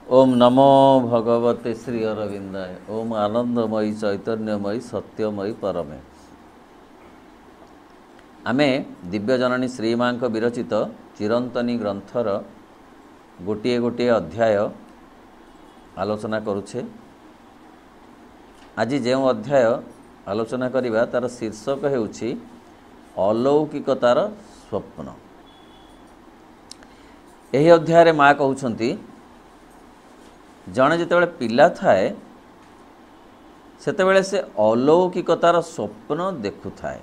ओम नमो भगवते श्री अरविंदाय। ओम आनंदमयी चैतन्यमयी सत्यमयी परमे। आमे दिव्यजननी श्रीमां विरचित चिरंतनी ग्रंथर गोटे गोटे अध्याय आलोचना करुछे। आज जो अध्याय आलोचना करिबा तार शीर्षक हेउछि अलौकिकतार स्वप्न। एही अध्याय माँ कहउछंती जड़े जिते पिला थाए सेतेबेले से अलौकिकतार स्वप्न देखु थाए।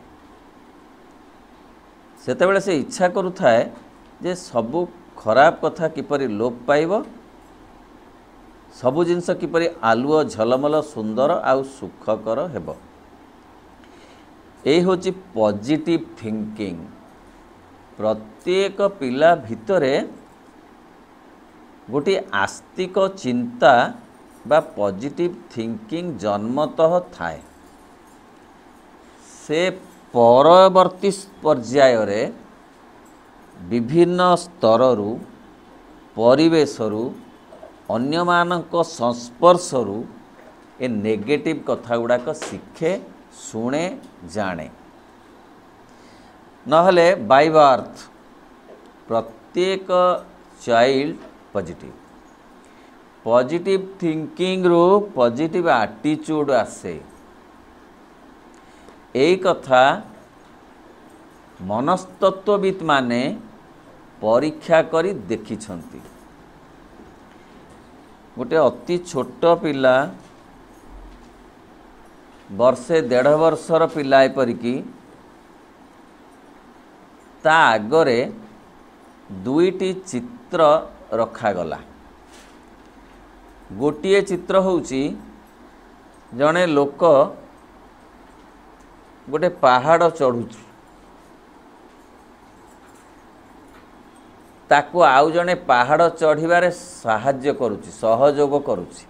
सेतेबेले से इच्छा करू थाए जे सबु खराब कथा किपरि लोप पाइब, सबु जिनस किपरि आलुओ झलमल सुंदर आउ सुखकर हेब। एही होची पॉजिटिव थिंकिंग। प्रत्येक पिला भितरे गोटे आस्तिक चिंता बा पॉजिटिव थिंकिंग जन्मतः थाए। से परवर्ती पर्याय रे विभिन्न स्तररू परिवेशरू अन्यमानक संस्पर्शरू ए नेगेटिव कथा गुड़ाक शिखे, शुणे, जाने। नहले बाय बर्थ प्रत्येक चाइल्ड पॉजिटिव थिंकिंग रू पॉजिटिव एटीट्यूड आसे। एई कथा मनस्तत्वविद माने परीक्षा करी देखिछंती। गोटे अति छोट पिला वर्षे 1.5 वर्षर पिला एपरिकी ता आगरे 2टी चित्र रखागला। गोटे चित्र होउची जने लोक गोटे पहाड़ चढ़ुची, ताकू आउ जने पहाड़ चढ़िबारे साहाय्य करुची, सहयोग करुची।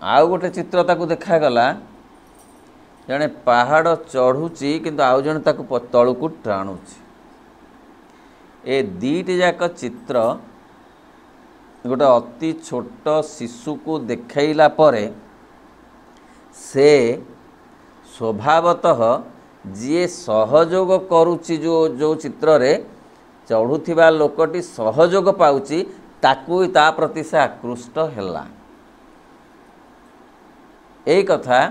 आउ गोटे चित्र ताकू देखागला जने पहाड़ चढ़ुची किंतु आउ जने ताकू तळुकू टाणुची। ए दीटी जाक चित्र गोटे अति छोट शिशु को देखैला परे से स्वभावतः जी सहयोग करुची, जो चित्र रे चढ़ुथिबा लोकटी सहयोग पाउची ताकू ता प्रति से आकृष्ट हैला। एई कथा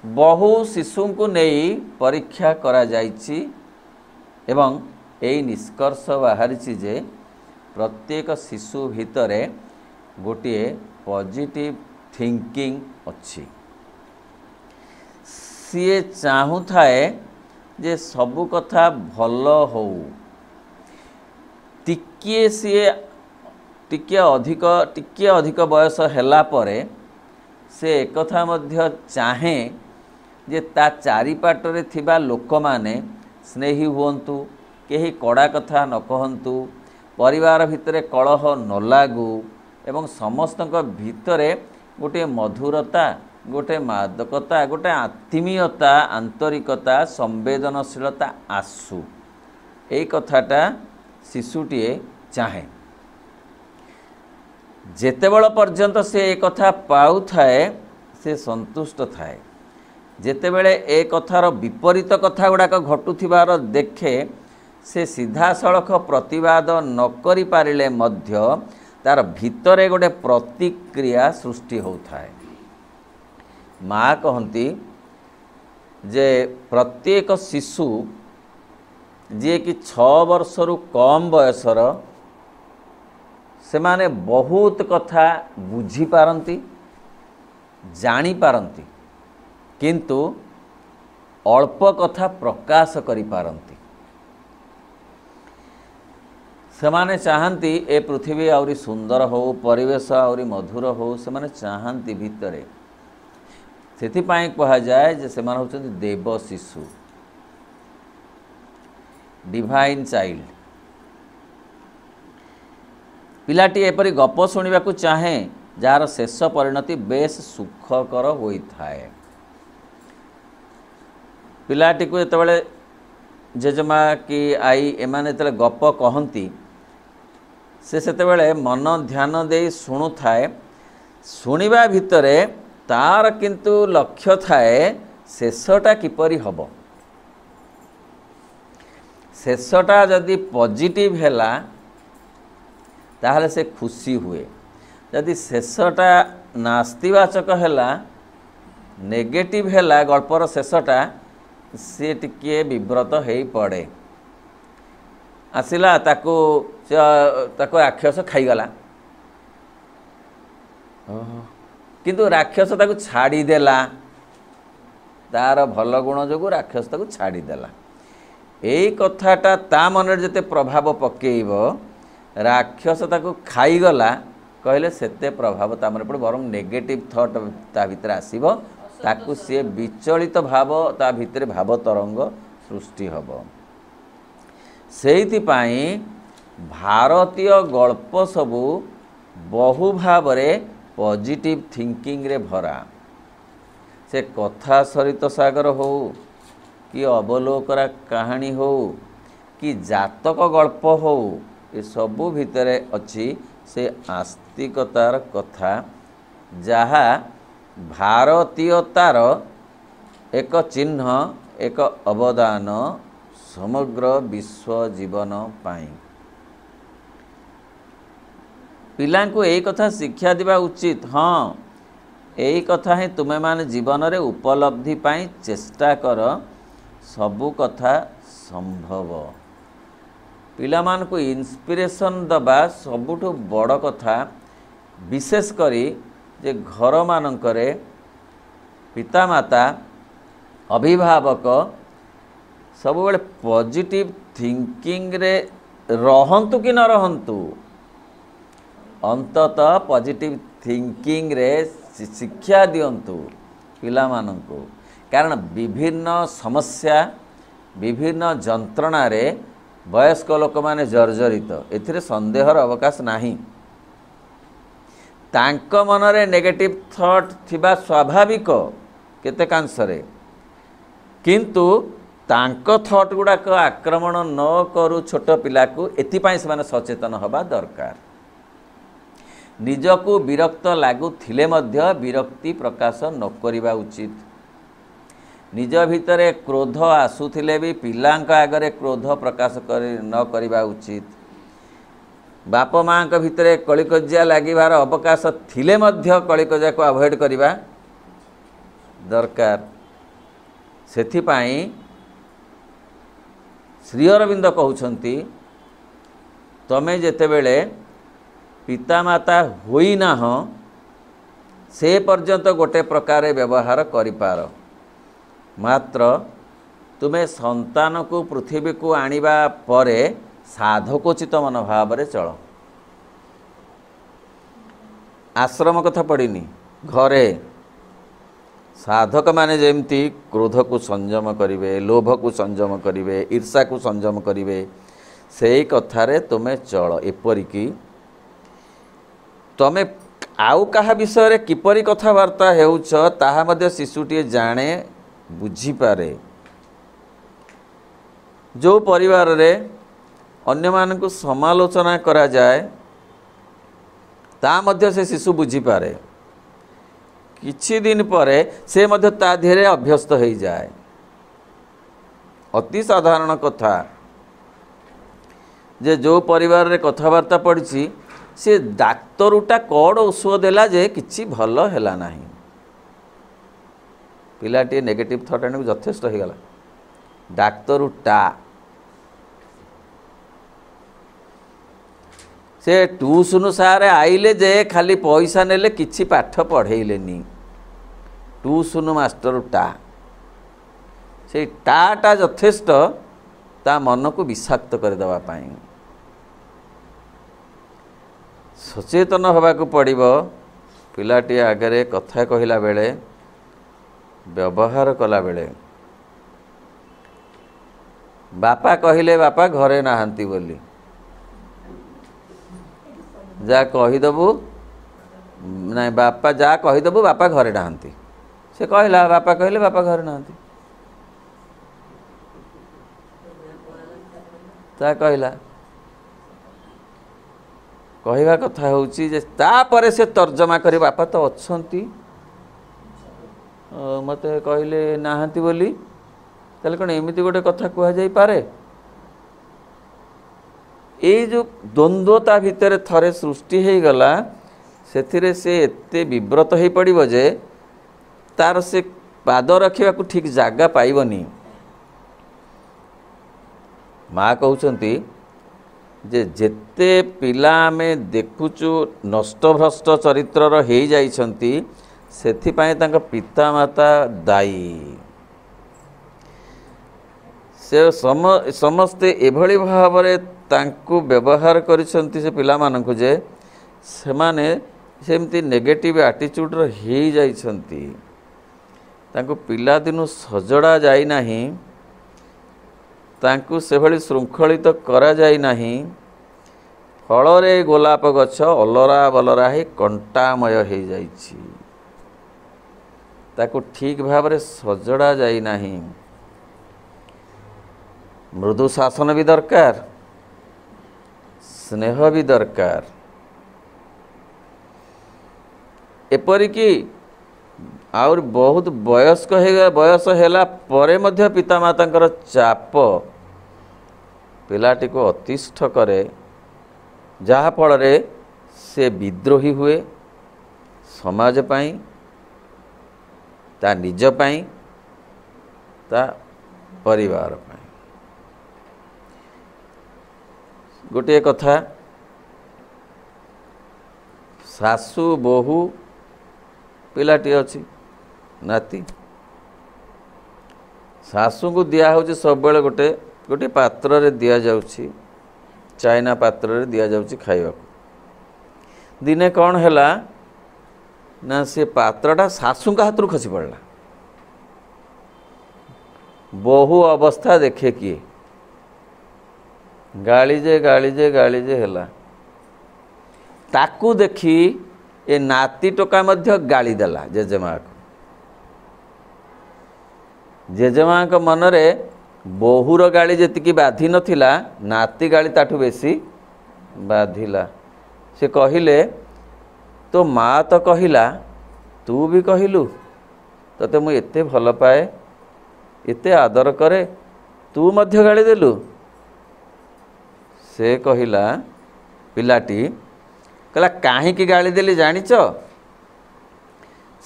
बहु शिशु को नहीं परीक्षा करा जाइछि एवं एई निष्कर्ष बाहरिछि जे प्रत्येक शिशु भितरे गोटे पॉजिटिव थिंकिंग अच्छी। सीए चाहू थाए जे सबु कथा भल हो। टिके सीए टिके अधिक बयस हैला परे से एक कथा मध्य चाहे जे ता चारिपाटरे थिबा लोक माने स्नेही हुवंतु, केही कड़ा कथा न कहंतु, परिवार भितरे कलह न लागू एवं समस्तक भितरे गोटे मधुरता, गोटे मादकता, गोटे आत्मीयता, आंतरिकता, संवेदनशीलता आसु। एई कथाटा शिशुटीए चाहे। जेतेबेल पर्यंत से एक कथा पाउ थाए से संतुष्ट थाए। जेतेबेले ए कथार विपरीत कथा गुड़ाक घटुथिबार देखे से सीधा सड़क प्रतिवाद न करि पारिले मध्य तार भितरे गोटे प्रतिक्रिया सृष्टि होताए। माँ कहती जे प्रत्येक शिशु जी कि 6 वर्षरु कम बयसर से माने बहुत कथा बुझी पारंती, जानी पारंती, किंतु अल्प कथा प्रकाश करि पारंती। सेमाने चाहती ए पृथ्वी आउरी सुंदर हो, परिवेश आउरी मधुर हो, सेमाने चाहती भितरे। सेथिपाई कहा जाए जे सेमाने होचंती देव शिशु, डिवाइन चाइल्ड। पिलाटी एपरी गप शुणा चाहे जार शेष परिणति बेस सुखकर होइथाए। पिलाटी को जेतेबेले जेजेमा कि आई एमाने जेतेबेले गप कहती से सेतेबेले मन ध्यान दे शुणु थाए शुणिबा भितरे तार किंतु लक्ष्य थाए शेषटा किपरि हब शेषटा जदि पॉजिटिव हैला ताहले से खुशी हुए जदि शेषटा नास्तिवाचक हैला नेगेटिव हैला गल्पर शेषटा सी टिके विव्रत हो पड़े आसला ताको राक्षस खाईगला किंतु राक्षस ताको छाड़ीदेला तार भल गुण जो राक्षस ताको छाड़ीदेला यही कथाटा ता मन जिते प्रभाव पकेब राक्षस ताको खाईगला कहले सेते प्रभाव ता मन पड़े बरं नेगेटिव थॉट ता भितर आसीबो ताकू सी विचलित भाव ता भितर भाव तरंग सृष्टि हब सेइथिपाई भारतीय गल्प सबू बहु भाव पॉजिटिव थिंकिंग रे भरा से कथा सरित सागर हो कि अवलोकरा कहानी हो कि जातक गल्प हो ये सबू भितर अच्छी से आस्तिकतार कथा जहा भारतीयतार एक चिन्ह एक अवदान समग्र विश्व जीवन पाई पिला को यही कथा शिक्षा दिबा उचित हाँ यही कथा ही तुम्हें मान जीवन रे उपलब्धि पाई चेष्टा कर सबू कथा संभव पिला मान को इंस्पिरेशन दबा सबुठु बड़ कथा विशेष करी जे घर मानकरे पितामाता अभिभावक सब बेले पॉजिटिव थिंकिंग रे रहंतु कि न रहंतु अंततः पॉजिटिव थिंकिंग रे शिक्षा दियंतु पिला मानंकु कारण विभिन्न समस्या विभिन्न जंत्रणा रे वयस्क लोक माने जर्जरित एथिरे संदेहर अवकाश नाही तांक मनरे नेगेटिव थॉट थिबा स्वाभाविक केतेकांशरे किंतु तांक थॉट गुड़ाक आक्रमण न करू छोट पिला को एथिपाई से माने सचेतन हबा दरकार निजकू विरक्त लागुथिले मध्य विरक्ति प्रकाश न करिबा उचित निज भितरे क्रोध आसुथिले भी पिलांक आगरे क्रोध प्रकाश न करिबा उचित बाप माँ भितर कलिकजिया लागिबार अवकाश थिले मध्य कलिकजिया को अवॉइड करिबा दरकार सेथिपाई श्री अरविंद कहउछंती तमे जेतेबेले पितामाता होई नाह से पर्यंत गोटे प्रकार व्यवहार करिपार मात्र तुमे संतान को पृथ्वी को आनिबा परे साधकोचित मनोभाव रे चल आश्रम कथा पड़ीनी घरे साधक माने जेमती क्रोध को संयम करिवे लोभ को संयम करिवे ईर्षा को संयम करिवे सेई कथारे तुमे चल एपरिकी तमे आउ कहा विषय रे किपरि कथावार्ता हेउछ ताहा मध्ये शिशुटी जाने बुझी पारे जो परिवार रे अन्य मानकु समालोचना करा जाए ता मध्य से शिशु बुझी पारे किछि दिन परे से मध्य ता धीरे अभ्यस्त हो जाए अति साधारण कथा जे जो परिवार रे कथावार्ता पड़ी से डाक्तरुटा कौड़ औषध देला जे किछि भल हैला नाही पिलाटी नेगेटिव थॉट आने यथेष्ट हो गला डाक्तरुटा से ट्यूशन सार आइले जे खाली पैसा नेले किछि पाठ पढ़ेइलेनी ट्यूशन मास्टर टा से टाटा यथेष्ट ता मन को विषाक्त कर देवा पाई सचेतन होबाकू पड़िबो पिलाटी आगरे कथा कहिला बेले व्यवहार कला बेले बापा कहिले बापा घरे नाहांती बोली जा कहीदेबू ना बापा जा कहीदेबू बापा घरे नाहांती से कहला बापा कहले बापा घरे नाहांती ता कहला कहवा कथा होची जे तापरे से तर्जमा करी बापा तो अच्छंती मते कहले नाहंती बोली ताले कौन एमती गोटे कथा कह जाई पारे ये जो द्वंद्वता भितर थरे सृष्टि हो गला से से एते विव्रत हो पड़ो जे तार से पाद रखा ठीक जगह पाइबनी। माँ कहते जे जेते पिला आमे देखुचु नष्टभ्रष्ट चरित्रर हो जाइछंती सेथिपाई तांका पिता माता दायी। से समस्ते एभली भावरे तांकु व्यवहार करिसंती से पिला मानकु जे सेमाने सेमती नेगेटिव एटीट्यूड रो हो जाइछंती। तांकु पिला दिनु सजड़ा जाई नाही तांकु से भली श्रृंखलित करा जाई नाही। फलरे गोलाप गछ अलरा बलरा ही कंटामय हो जाइछि ताकु ठीक भावरे सजड़ा जाई नाही। मृदु शासन भी दरकार स्नेह भी दरकार। एपरिकी आउर बहुत वयस्क बयस हैला परे मध्य पिता मातांकर चाप पिलाटी को अतिष्ठ करे जहा फल रे से विद्रोही हुए समाज पाई ता निज पाई ता परिवार पाई। गोटे कथा सासु बहु पिलाटी अच्छी नाती सासु को दिया हो सब बेले गोटे गोटे पात्र रे दिया जाउछि चाइना पात्र रे दिया जाउछि खाइबा को। दिने कौन हैला ना से पात्रटा सासु का हाथ खसी पड़ला बहु अवस्था देखे किए गालीजे गालीजे गालीजे हैला ताकू देखी ए नाती टोका मध्य गाली देला जेजेमा को। जेजेमा को मनरे बहुर गाली जेतिकी बाधी नथिला नाती गाली ताठू बेसी बाधिला। से कहिले तो माँ तो कहिला तू भी कहिलु तते मु एते भल पाए एते आदर करे तू मध्य गाली देलु। से कहिला पिलाटी कहला काहे की गाली देली जानिच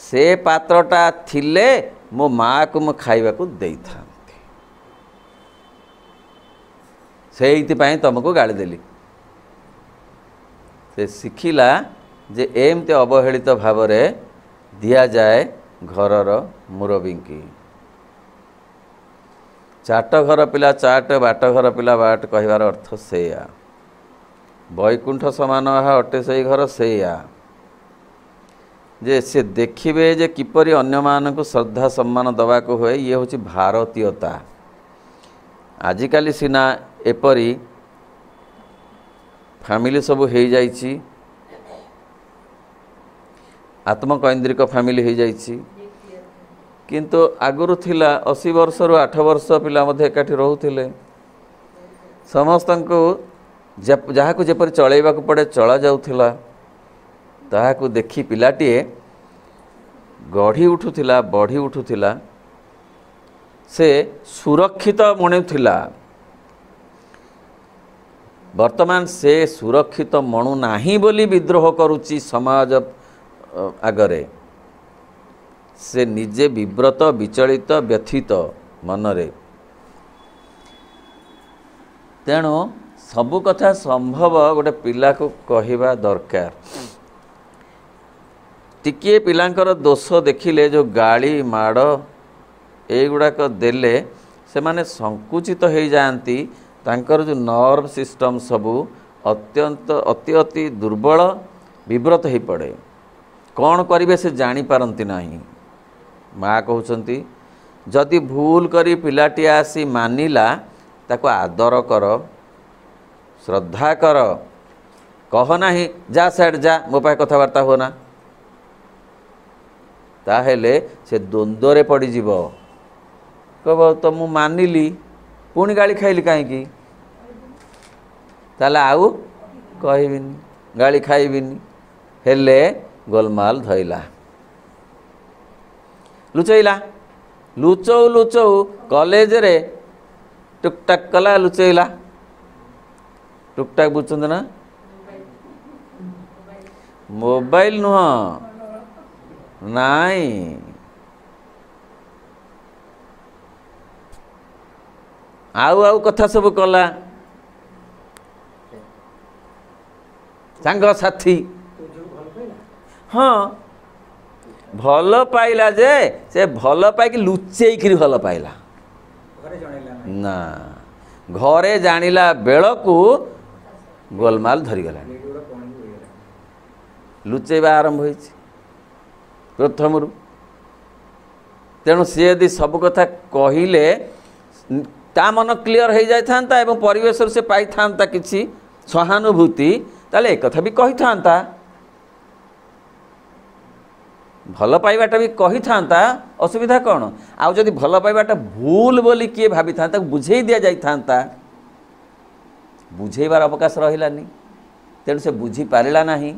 से पात्रटा थिले मो माँ को मु खाइबा को देई था से तुमको गाली देली। से शिखिला जे एमते अवहेलित भाव रे दिया जाए घरर मुरबी की। चाट घर पिला चाट बाट घर पिला बाट कहबार अर्थ सेया वैकुंठ समान अटे से घर सेया जे से देखिबे जे किपरि अन्य मानक श्रद्धा सम्मान दवा को हुए ये हूँ भारतीयता। आजिकाली सिना एपरी फैमिली सब हो जाइछि आत्मकैंद्रिक फैमिली हो जाइछि किंतु आगुरु थिला 80 वर्ष रु 8 वर्ष पिला मध्ये एकाठी रहउथिले समस्त को जहाँ को जेपरि चलैबा को पड़े चला जाउथिला ताहा को देखी पिलाटीए गढ़ी उठुथिला बढ़ी उठुथिला से सुरक्षित मणुथिला। वर्तमान से सुरक्षित मणु नाही बोली विद्रोह करुची समाज आगरे से निजे विव्रत विचलित व्यथित मनरे। तेणु सबु कथा संभव गोटे पिला को कहिबा दरकार। टिके पिलांकर दोष देखिले जो गाली माड़ एगुड़ाक देले से माने संकुचित हो जाती तांकर जो नर्व सिस्टम सबू अत्यंत अति अति दुर्बल विव्रत हो पड़े कौन करेंगे से जानी पारती नहीं। माँ कहते जदि भूल करी पिलाटी आसी मानिला ताको आदर कर श्रद्धा कर कह नहीं जा साइड जा मो पाए कथबार्ता हो ना ताहेले से द्वंद्व पड़ जीव कह तो मु मानिली पुणी गाली खाइली कहीं ताले आउ कहबिनी ଗାଳି ଖାଇବିନି, ହେଲେ ଗୋଲମାଲ ଧଇଲା, ଲୁଚେଇଲା। ଲୁଚଉ ଲୁଚଉ କଲେଜରେ ଟୁକଟାକ୍ କଲା, ଲୁଚେଇଲା। ଟୁକଟାକ୍ ବୁଝୁଛନ୍ତି ନା? ମୋବାଇଲ ନୁହଁ, ନାଇଁ, ଆଉ କଥା ସବୁ କଲା, ସାଙ୍ଗସାଥୀ। ହଁ, ଭଲ ପାଇଲା ଯେ ସେ ଭଲ ପାଇକି ଲୁଚେଇକିରି ଭଲ ପାଇଲା ନା, ଘରେ ଜାଣିଲା ବେଳକୁ ଗୋଲମାଲ ଧରିଗଲାଣି। ଲୁଚେଇବା ଆରମ୍ଭ ହୋଇଛି ପ୍ରଥମରୁ। ତେଣୁ ସିଏ ଯଦି ସବୁ କଥା କହିଲେ ତା ମନ କ୍ଲିଅର ହେଇଯାଇଥାନ୍ତା ଏବଂ ପରିବେଶରୁ ସେ ପାଇଥାନ୍ତା କିଛି ସହାନୁଭୂତି, ତାହେଲେ ଏକଥା ବି କହିଥାନ୍ତା, ଭଲ ପାଇବାଟା ବି କହିଥାନ୍ତା, ଅସୁବିଧା କ'ଣ? ଆଉ ଯଦି ଭଲ ପାଇବାଟା ଭୁଲ ବୋଲି କିଏ ଭାବିଥାନ୍ତା, ତାକୁ ବୁଝେଇ ଦିଆଯାଇଥାନ୍ତା, ବୁଝେଇବାର ଅବକାଶ ରହିଲାନି। ତେଣୁ ସେ ବୁଝିପାରିଲା ନାହିଁ,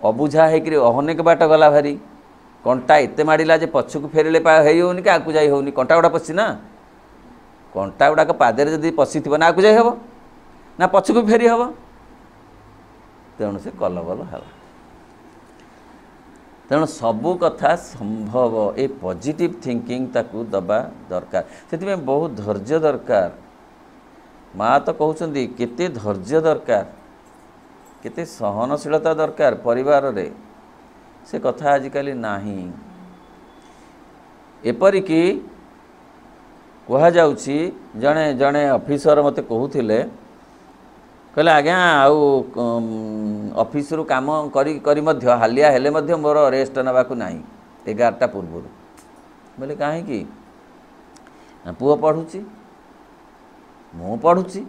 ଅବୁଝା ହେଇକରି ଅନେକ ବାଟ ଗଲା ଭାରି। କଣ୍ଟା ଏତେ ମାଡ଼ିଲା ଯେ ପଛକୁ ଫେରିଲେ ହେଇ ହେଉନି କି ଆଗକୁ ଯାଇ ହେଉନି, କଣ୍ଟା ଗୁଡ଼ା ପଶି ନା, କଣ୍ଟା ଗୁଡ଼ାକ ପାଦରେ ଯଦି ପଶିଥିବ ନା ଆଗକୁ ଯାଇ ହେବ ନା ପଛକୁ ଫେରି ହେବ। ତେଣୁ ସେ କଲବଲ ହେଲା। ତେଣୁ ସବୁ କଥା ସମ୍ଭବ, ଏ ପଜିଟିଭ୍ ଥିଙ୍କିଂ ତାକୁ ଦେବା ଦରକାର। ସେଥିପାଇଁ ବହୁତ ଧୈର୍ଯ୍ୟ ଦରକାର। ମା ତ କହୁଛନ୍ତି କେତେ ଧୈର୍ଯ୍ୟ ଦରକାର, କେତେ ସହନଶୀଳତା ଦରକାର ପରିବାରରେ, ସେ କଥା ଆଜିକାଲି ନାହିଁ। ଏପରିକି କୁହାଯାଉଛି, ଜଣେ ଜଣେ ଅଫିସର ମୋତେ କହୁଥିଲେ, କହିଲେ ଆଜ୍ଞା ଆଉ ଅଫିସରୁ କାମ କରି କରି ମଧ୍ୟ ହାଲିଆ ହେଲେ ମଧ୍ୟ ମୋର ରେଷ୍ଟ ନେବାକୁ ନାହିଁ 11ଟା ପୂର୍ବରୁ। ବୋଲେ କାହିଁକି? ପୁଅ ପଢ଼ୁଛି, ମୁଁ ପଢ଼ୁଛି।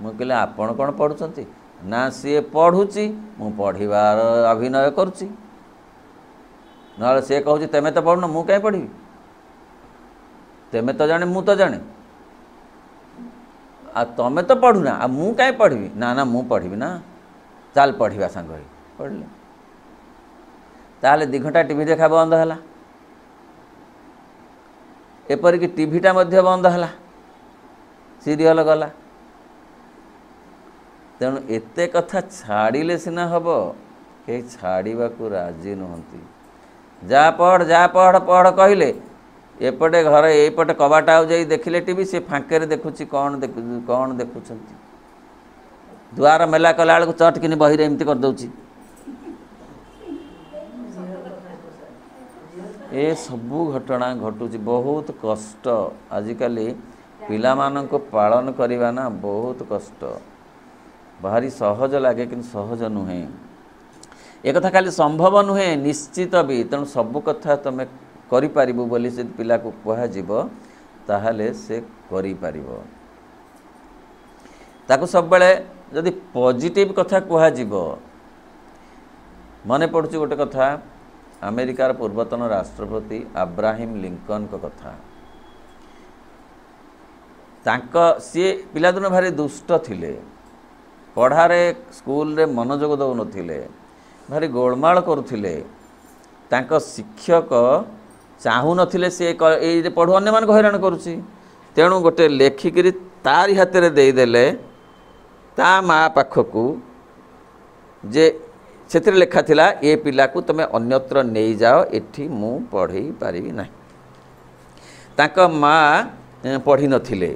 ମୁଁ କହିଲି ଆପଣ କ'ଣ ପଢ଼ୁଛନ୍ତି? ନା ସିଏ ପଢ଼ୁଛି, ମୁଁ ପଢ଼ିବାର ଅଭିନୟ କରୁଛି। ନହେଲେ ସିଏ କହୁଛି ତେମେ ତ ପଢ଼ୁନ, ମୁଁ କାହିଁ ପଢ଼ିବି? ତେମେ ତ ଜାଣେ, ମୁଁ ତ ଜାଣେ, ଆଉ ତମେ ତ ପଢ଼ୁନା, ଆଉ ମୁଁ କାହିଁ ପଢ଼ିବି? ନା ନା ମୁଁ ପଢ଼ିବି ନା, ଚାଲ ପଢ଼ିବା ସାଙ୍ଗ ହେଇ। ପଢ଼ିଲେ। ତାହେଲେ 2 ଘଣ୍ଟା ଟିଭି ଦେଖା ବନ୍ଦ ହେଲା। ଏପରିକି ଟିଭିଟା ମଧ୍ୟ ବନ୍ଦ ହେଲା, ସିରିଏଲ ଗଲା। ତେଣୁ ଏତେ କଥା ଛାଡ଼ିଲେ ସିନା ହେବ, କେହି ଛାଡ଼ିବାକୁ ରାଜି ନୁହନ୍ତି। ଯା ପଢ଼ ପଢ଼ କହିଲେ ଏପଟେ ଘରେ ଏଇପଟେ କବାଟ ଆଉ ଯାଇ ଦେଖିଲେ ଟିଭି, ସେ ଫାଙ୍କରେ ଦେଖୁଛି କ'ଣ ଦେଖୁଛନ୍ତି। ଦୁଆର ମେଲା କଲା ବେଳକୁ ଚଟକିନି ବହିରେ ଏମିତି କରିଦେଉଛି। ଏସବୁ ଘଟଣା ଘଟୁଛି। ବହୁତ କଷ୍ଟ ଆଜିକାଲି ପିଲାମାନଙ୍କୁ ପାଳନ କରିବା ନା, ବହୁତ କଷ୍ଟ। ଭାରି ସହଜ ଲାଗେ କିନ୍ତୁ ସହଜ ନୁହେଁ। ଏକଥା ଖାଲି ସମ୍ଭବ ନୁହେଁ, ନିଶ୍ଚିତ ବି। ତେଣୁ ସବୁ କଥା ତୁମେ କରିପାରିବୁ ବୋଲି ଯଦି ପିଲାକୁ କୁହାଯିବ, ତାହେଲେ ସେ କରିପାରିବ। ତାକୁ ସବୁବେଳେ ଯଦି ପଜିଟିଭ୍ କଥା କୁହାଯିବ। ମନେ ପଡ଼ୁଛି ଗୋଟେ କଥା, ଆମେରିକାର ପୂର୍ବତନ ରାଷ୍ଟ୍ରପତି ଆବ୍ରାହିମ ଲିଙ୍କନଙ୍କ କଥା। ସିଏ ପିଲାଦିନ ଭାରି ଦୁଷ୍ଟ ଥିଲେ, ପଢ଼ାରେ ସ୍କୁଲରେ ମନୋଯୋଗ ଦେଉନଥିଲେ, ଭାରି ଗୋଳମାଳ କରୁଥିଲେ। ତାଙ୍କ ଶିକ୍ଷକ ଚାହୁଁନଥିଲେ ସେ ଏଇରେ ପଢ଼ୁ, ଅନ୍ୟମାନଙ୍କୁ ହଇରାଣ କରୁଛି। ତେଣୁ ଗୋଟେ ଲେଖିକିରି ତାରି ହାତରେ ଦେଇଦେଲେ ତା ମା ପାଖକୁ, ଯେ ସେଥିରେ ଲେଖା ଥିଲା ଏ ପିଲାକୁ ତୁମେ ଅନ୍ୟତ୍ର ନେଇଯାଅ, ଏଠି ମୁଁ ପଢ଼େଇ ପାରିବି ନାହିଁ। ତାଙ୍କ ମା ପଢ଼ିନଥିଲେ,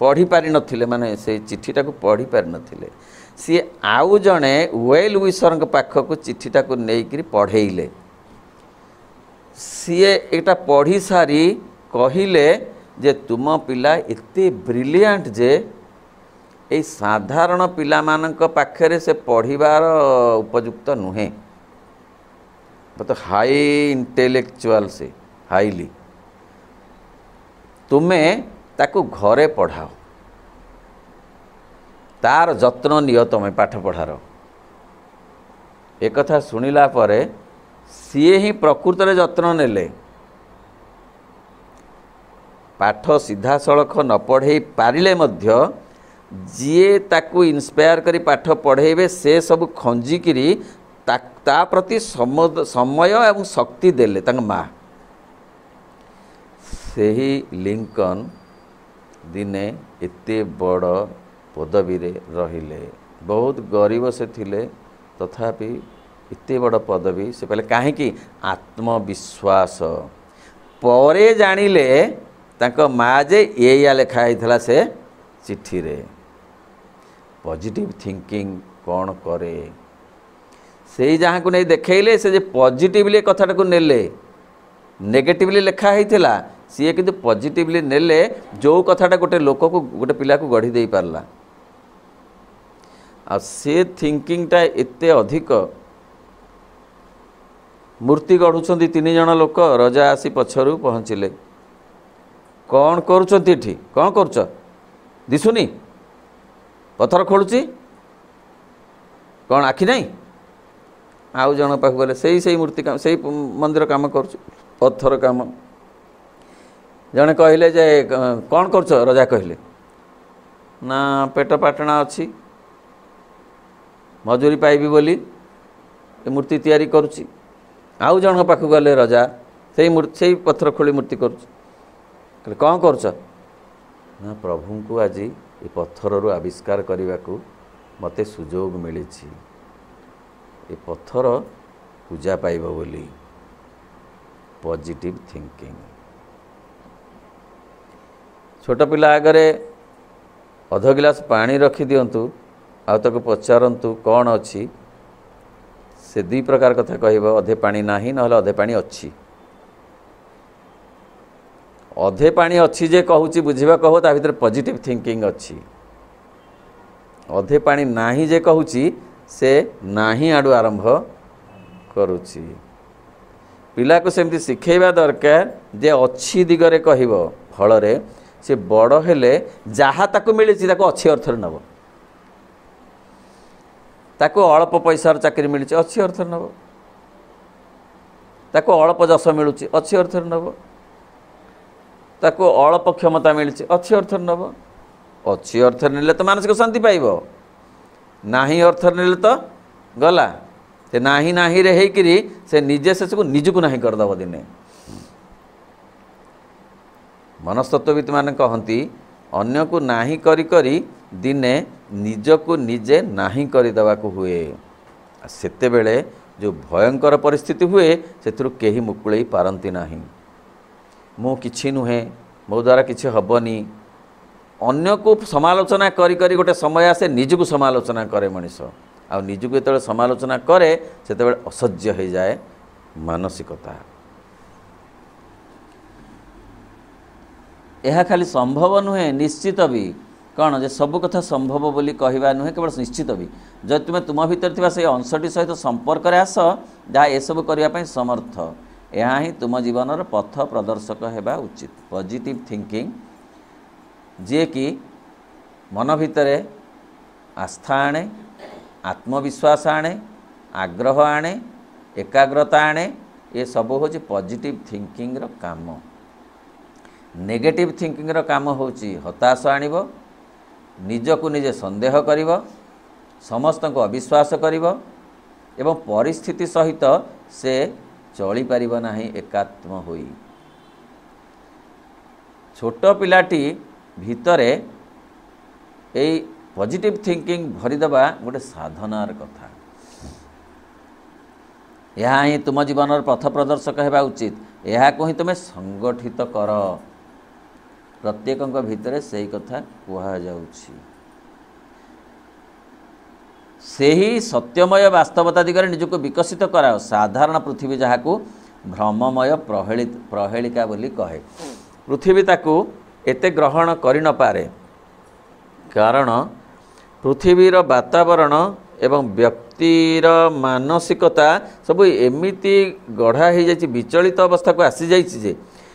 ପଢ଼ିପାରିନଥିଲେ, ମାନେ ସେଇ ଚିଠିଟାକୁ ପଢ଼ିପାରିନଥିଲେ। ସିଏ ଆଉ ଜଣେ ୱେଲ୍ ୱିଶରଙ୍କ ପାଖକୁ ଚିଠିଟାକୁ ନେଇକରି ପଢ଼େଇଲେ। ସିଏ ଏଇଟା ପଢ଼ି ସାରି କହିଲେ ଯେ ତୁମ ପିଲା ଏତେ ବ୍ରିଲିଆଣ୍ଟ ଯେ ଏଇ ସାଧାରଣ ପିଲାମାନଙ୍କ ପାଖରେ ସେ ପଢ଼ିବାର ଉପଯୁକ୍ତ ନୁହେଁ। ବହୁତ ହାଇ ଇଣ୍ଟେଲେକ୍ଚୁଆଲ, ସେ ହାଇଲି। ତୁମେ ତାକୁ ଘରେ ପଢ଼ାଅ, ତାର ଯତ୍ନ ନିଅ ତୁମେ ପାଠ ପଢ଼ାର। ଏକଥା ଶୁଣିଲା ପରେ ସିଏ ହିଁ ପ୍ରକୃତରେ ଯତ୍ନ ନେଲେ। ପାଠ ସିଧାସଳଖ ନ ପଢ଼େଇ ପାରିଲେ ମଧ୍ୟ ଯିଏ ତାକୁ ଇନ୍ସପାୟାର କରି ପାଠ ପଢ଼େଇବେ ସେ ସବୁ ଖଞ୍ଜିକିରି ତା ପ୍ରତି ସମୟ ଏବଂ ଶକ୍ତି ଦେଲେ ତାଙ୍କ ମାଆ। ସେହି ଲିଙ୍କନ ଦିନେ ଏତେ ବଡ଼ ପଦବୀରେ ରହିଲେ। ବହୁତ ଗରିବ ସେ ଥିଲେ, ତଥାପି ଏତେ ବଡ଼ ପଦବୀ ସେ ପାଇଲେ କାହିଁକି? ଆତ୍ମବିଶ୍ୱାସ। ପରେ ଜାଣିଲେ ତାଙ୍କ ମାଆ ଯେ ଏଇଆ ଲେଖା ହେଇଥିଲା ସେ ଚିଠିରେ। ପଜିଟିଭ୍ ଥିଙ୍କିଂ କ'ଣ କରେ? ସେଇ ଯାହାକୁ ନେଇ ଦେଖେଇଲେ ସେ ଯେ ପଜିଟିଭଲି କଥାଟାକୁ ନେଲେ। ନେଗେଟିଭଲି ଲେଖା ହେଇଥିଲା, ସିଏ କିନ୍ତୁ ପଜିଟିଭଲି ନେଲେ, ଯେଉଁ କଥାଟା ଗୋଟେ ଲୋକକୁ ଗୋଟେ ପିଲାକୁ ଗଢ଼ି ଦେଇପାରିଲା। ଆଉ ସେ ଥିଙ୍କିଂଟା ଏତେ ଅଧିକ। ମୂର୍ତ୍ତି ଗଢ଼ୁଛନ୍ତି 3 ଜଣ ଲୋକ। ରଜା ଆସି ପଛରୁ ପହଞ୍ଚିଲେ। କ'ଣ କରୁଛନ୍ତି ଏଠି? କ'ଣ କରୁଛ? ଦିଶୁନି? ପଥର ଖୋଳୁଛି? କ'ଣ ଆଖି ନାହିଁ? ଆଉ ଜଣ ପାଖକୁ ଗଲେ, ସେଇ ମୂର୍ତ୍ତି କାମ, ସେଇ ମନ୍ଦିର କାମ କରୁଛୁ, ପଥର କାମ। ଜଣେ କହିଲେ ଯେ କ'ଣ କରୁଛ? ରଜା କହିଲେ, ନା ପେଟ ପାଟଣା ଅଛି, ମଜୁରୀ ପାଇବି ବୋଲି ଏ ମୂର୍ତ୍ତି ତିଆରି କରୁଛି। ଆଉ ଜଣଙ୍କ ପାଖକୁ ଗଲେ ରଜା, ସେଇ ପଥର ଖୋଳି ମୂର୍ତ୍ତି କରୁଛି। କହିଲେ କ'ଣ କରୁଛ? ନା ପ୍ରଭୁଙ୍କୁ ଆଜି ଏ ପଥରରୁ ଆବିଷ୍କାର କରିବାକୁ ମୋତେ ସୁଯୋଗ ମିଳିଛି, ଏ ପଥର ପୂଜା ପାଇବ ବୋଲି। Positive thinking. ଛୋଟ ପିଲା ଆଗରେ ଅଧ ଗିଲାସ ପାଣି ରଖିଦିଅନ୍ତୁ, ଆଉ ତାକୁ ପଚାରନ୍ତୁ କ'ଣ ଅଛି, ସେ 2 ପ୍ରକାର କଥା କହିବ। ଅଧେ ପାଣି ନାହିଁ, ନହେଲେ ଅଧେ ପାଣି ଅଛି। ଅଧେ ପାଣି ଅଛି ଯେ କହୁଛି, ବୁଝିବା କହୁ, ତା ଭିତରେ ପଜିଟିଭ୍ ଥିଙ୍କିଂ ଅଛି। ଅଧେ ପାଣି ନାହିଁ ଯେ କହୁଛି, ସେ ନାହିଁ ଆଡ଼ୁ ଆରମ୍ଭ କରୁଛି। ପିଲାକୁ ସେମିତି ଶିଖେଇବା ଦରକାର ଯେ ଅଛି ଦିଗରେ କହିବ। ଫଳରେ ସେ ବଡ଼ ହେଲେ ଯାହା ତାକୁ ମିଳିଛି ତାକୁ ଅଛି ଅର୍ଥରେ ନେବ। ତାକୁ ଅଳ୍ପ ପଇସାର ଚାକିରି ମିଳିଛି, ଅଛି ଅର୍ଥରେ ନେବ। ତାକୁ ଅଳ୍ପ ଯଶ ମିଳୁଛି, ଅଛି ଅର୍ଥରେ ନେବ। ତାକୁ ଅଳ୍ପ କ୍ଷମତା ମିଳିଛି, ଅଛି ଅର୍ଥରେ ନେବ। ଅଛି ଅର୍ଥରେ ନେଲେ ତ ମାନସିକ ଶାନ୍ତି ପାଇବ। ନାହିଁ ଅର୍ଥରେ ନେଲେ ତ ଗଲା। ସେ ନାହିଁରେ ହେଇକିରି ସେ ନିଜେ ଶେଷକୁ ନିଜକୁ ନାହିଁ କରିଦେବ ଦିନେ। ମନସ୍ତତ୍ତ୍ୱବିତ୍ ମାନେ କହନ୍ତି, ଅନ୍ୟକୁ ନାହିଁ କରି କରି ଦିନେ ନିଜକୁ ନିଜେ ନାହିଁ କରିଦେବାକୁ ହୁଏ। ସେତେବେଳେ ଯେଉଁ ଭୟଙ୍କର ପରିସ୍ଥିତି ହୁଏ, ସେଥିରୁ କେହି ମୁକୁଳେଇ ପାରନ୍ତି ନାହିଁ। ମୁଁ କିଛି ନୁହେଁ, ମୋ ଦ୍ୱାରା କିଛି ହେବନି। ଅନ୍ୟକୁ ସମାଲୋଚନା କରି କରି ଗୋଟେ ସମୟ ଆସେ ନିଜକୁ ସମାଲୋଚନା କରେ ମଣିଷ। ଆଉ ନିଜକୁ ଯେତେବେଳେ ସମାଲୋଚନା କରେ, ସେତେବେଳେ ଅସହ୍ୟ ହୋଇଯାଏ ମାନସିକତା। ଏହା ଖାଲି ସମ୍ଭବ ନୁହେଁ, ନିଶ୍ଚିତ ବି। କ'ଣ ଯେ ସବୁ କଥା ସମ୍ଭବ ବୋଲି କହିବା ନୁହେଁ, କେବଳ ନିଶ୍ଚିତ ବି। ଯଦି ତୁମେ ତୁମ ଭିତରେ ଥିବା ସେହି ଅଂଶଟି ସହିତ ସମ୍ପର୍କରେ ଆସ, ଯାହା ଏସବୁ କରିବା ପାଇଁ ସମର୍ଥ, ଏହା ହିଁ ତୁମ ଜୀବନର ପଥ ପ୍ରଦର୍ଶକ ହେବା ଉଚିତ। ପଜିଟିଭ୍ ଥିଙ୍କିଂ, ଯିଏକି ମନ ଭିତରେ ଆସ୍ଥା ଆଣେ, ଆତ୍ମବିଶ୍ୱାସ ଆଣେ, ଆଗ୍ରହ ଆଣେ, ଏକାଗ୍ରତା ଆଣେ, ଏସବୁ ହେଉଛି ପଜିଟିଭ୍ ଥିଙ୍କିଂର କାମ। ନେଗେଟିଭ୍ ଥିଙ୍କିଂର କାମ ହେଉଛି ହତାଶ ଆଣିବ, ନିଜକୁ ନିଜେ ସନ୍ଦେହ କରିବ, ସମସ୍ତଙ୍କୁ ଅବିଶ୍ୱାସ କରିବ ଏବଂ ପରିସ୍ଥିତି ସହିତ ସେ ଚଳିପାରିବ ନାହିଁ ଏକାତ୍ମ ହୋଇ। ଛୋଟ ପିଲାଟି ଭିତରେ ଏଇ ପଜିଟିଭ୍ ଥିଙ୍କିଂ ଭରିଦେବା ଗୋଟେ ସାଧନାର କଥା। ଏହା ହିଁ ତୁମ ଜୀବନର ପଥ ପ୍ରଦର୍ଶକ ହେବା ଉଚିତ। ଏହାକୁ ହିଁ ତୁମେ ସଂଗଠିତ କର। ପ୍ରତ୍ୟେକଙ୍କ ଭିତରେ ସେହି କଥା କୁହାଯାଉଛି। ସେହି ସତ୍ୟମୟ ବାସ୍ତବତା ଦିଗରେ ନିଜକୁ ବିକଶିତ କରାଅ। ସାଧାରଣ ପୃଥିବୀ ଯାହାକୁ ଭ୍ରମମୟ ପ୍ରହେଳିକା ବୋଲି କହେ। ପୃଥିବୀ ତାକୁ ଏତେ ଗ୍ରହଣ କରିନପାରେ, କାରଣ ପୃଥିବୀର ବାତାବରଣ ଏବଂ ବ୍ୟକ୍ତିର ମାନସିକତା ସବୁ ଏମିତି ଗଢ଼ା ହୋଇଯାଇଛି, ବିଚଳିତ ଅବସ୍ଥାକୁ ଆସିଯାଇଛି ଯେ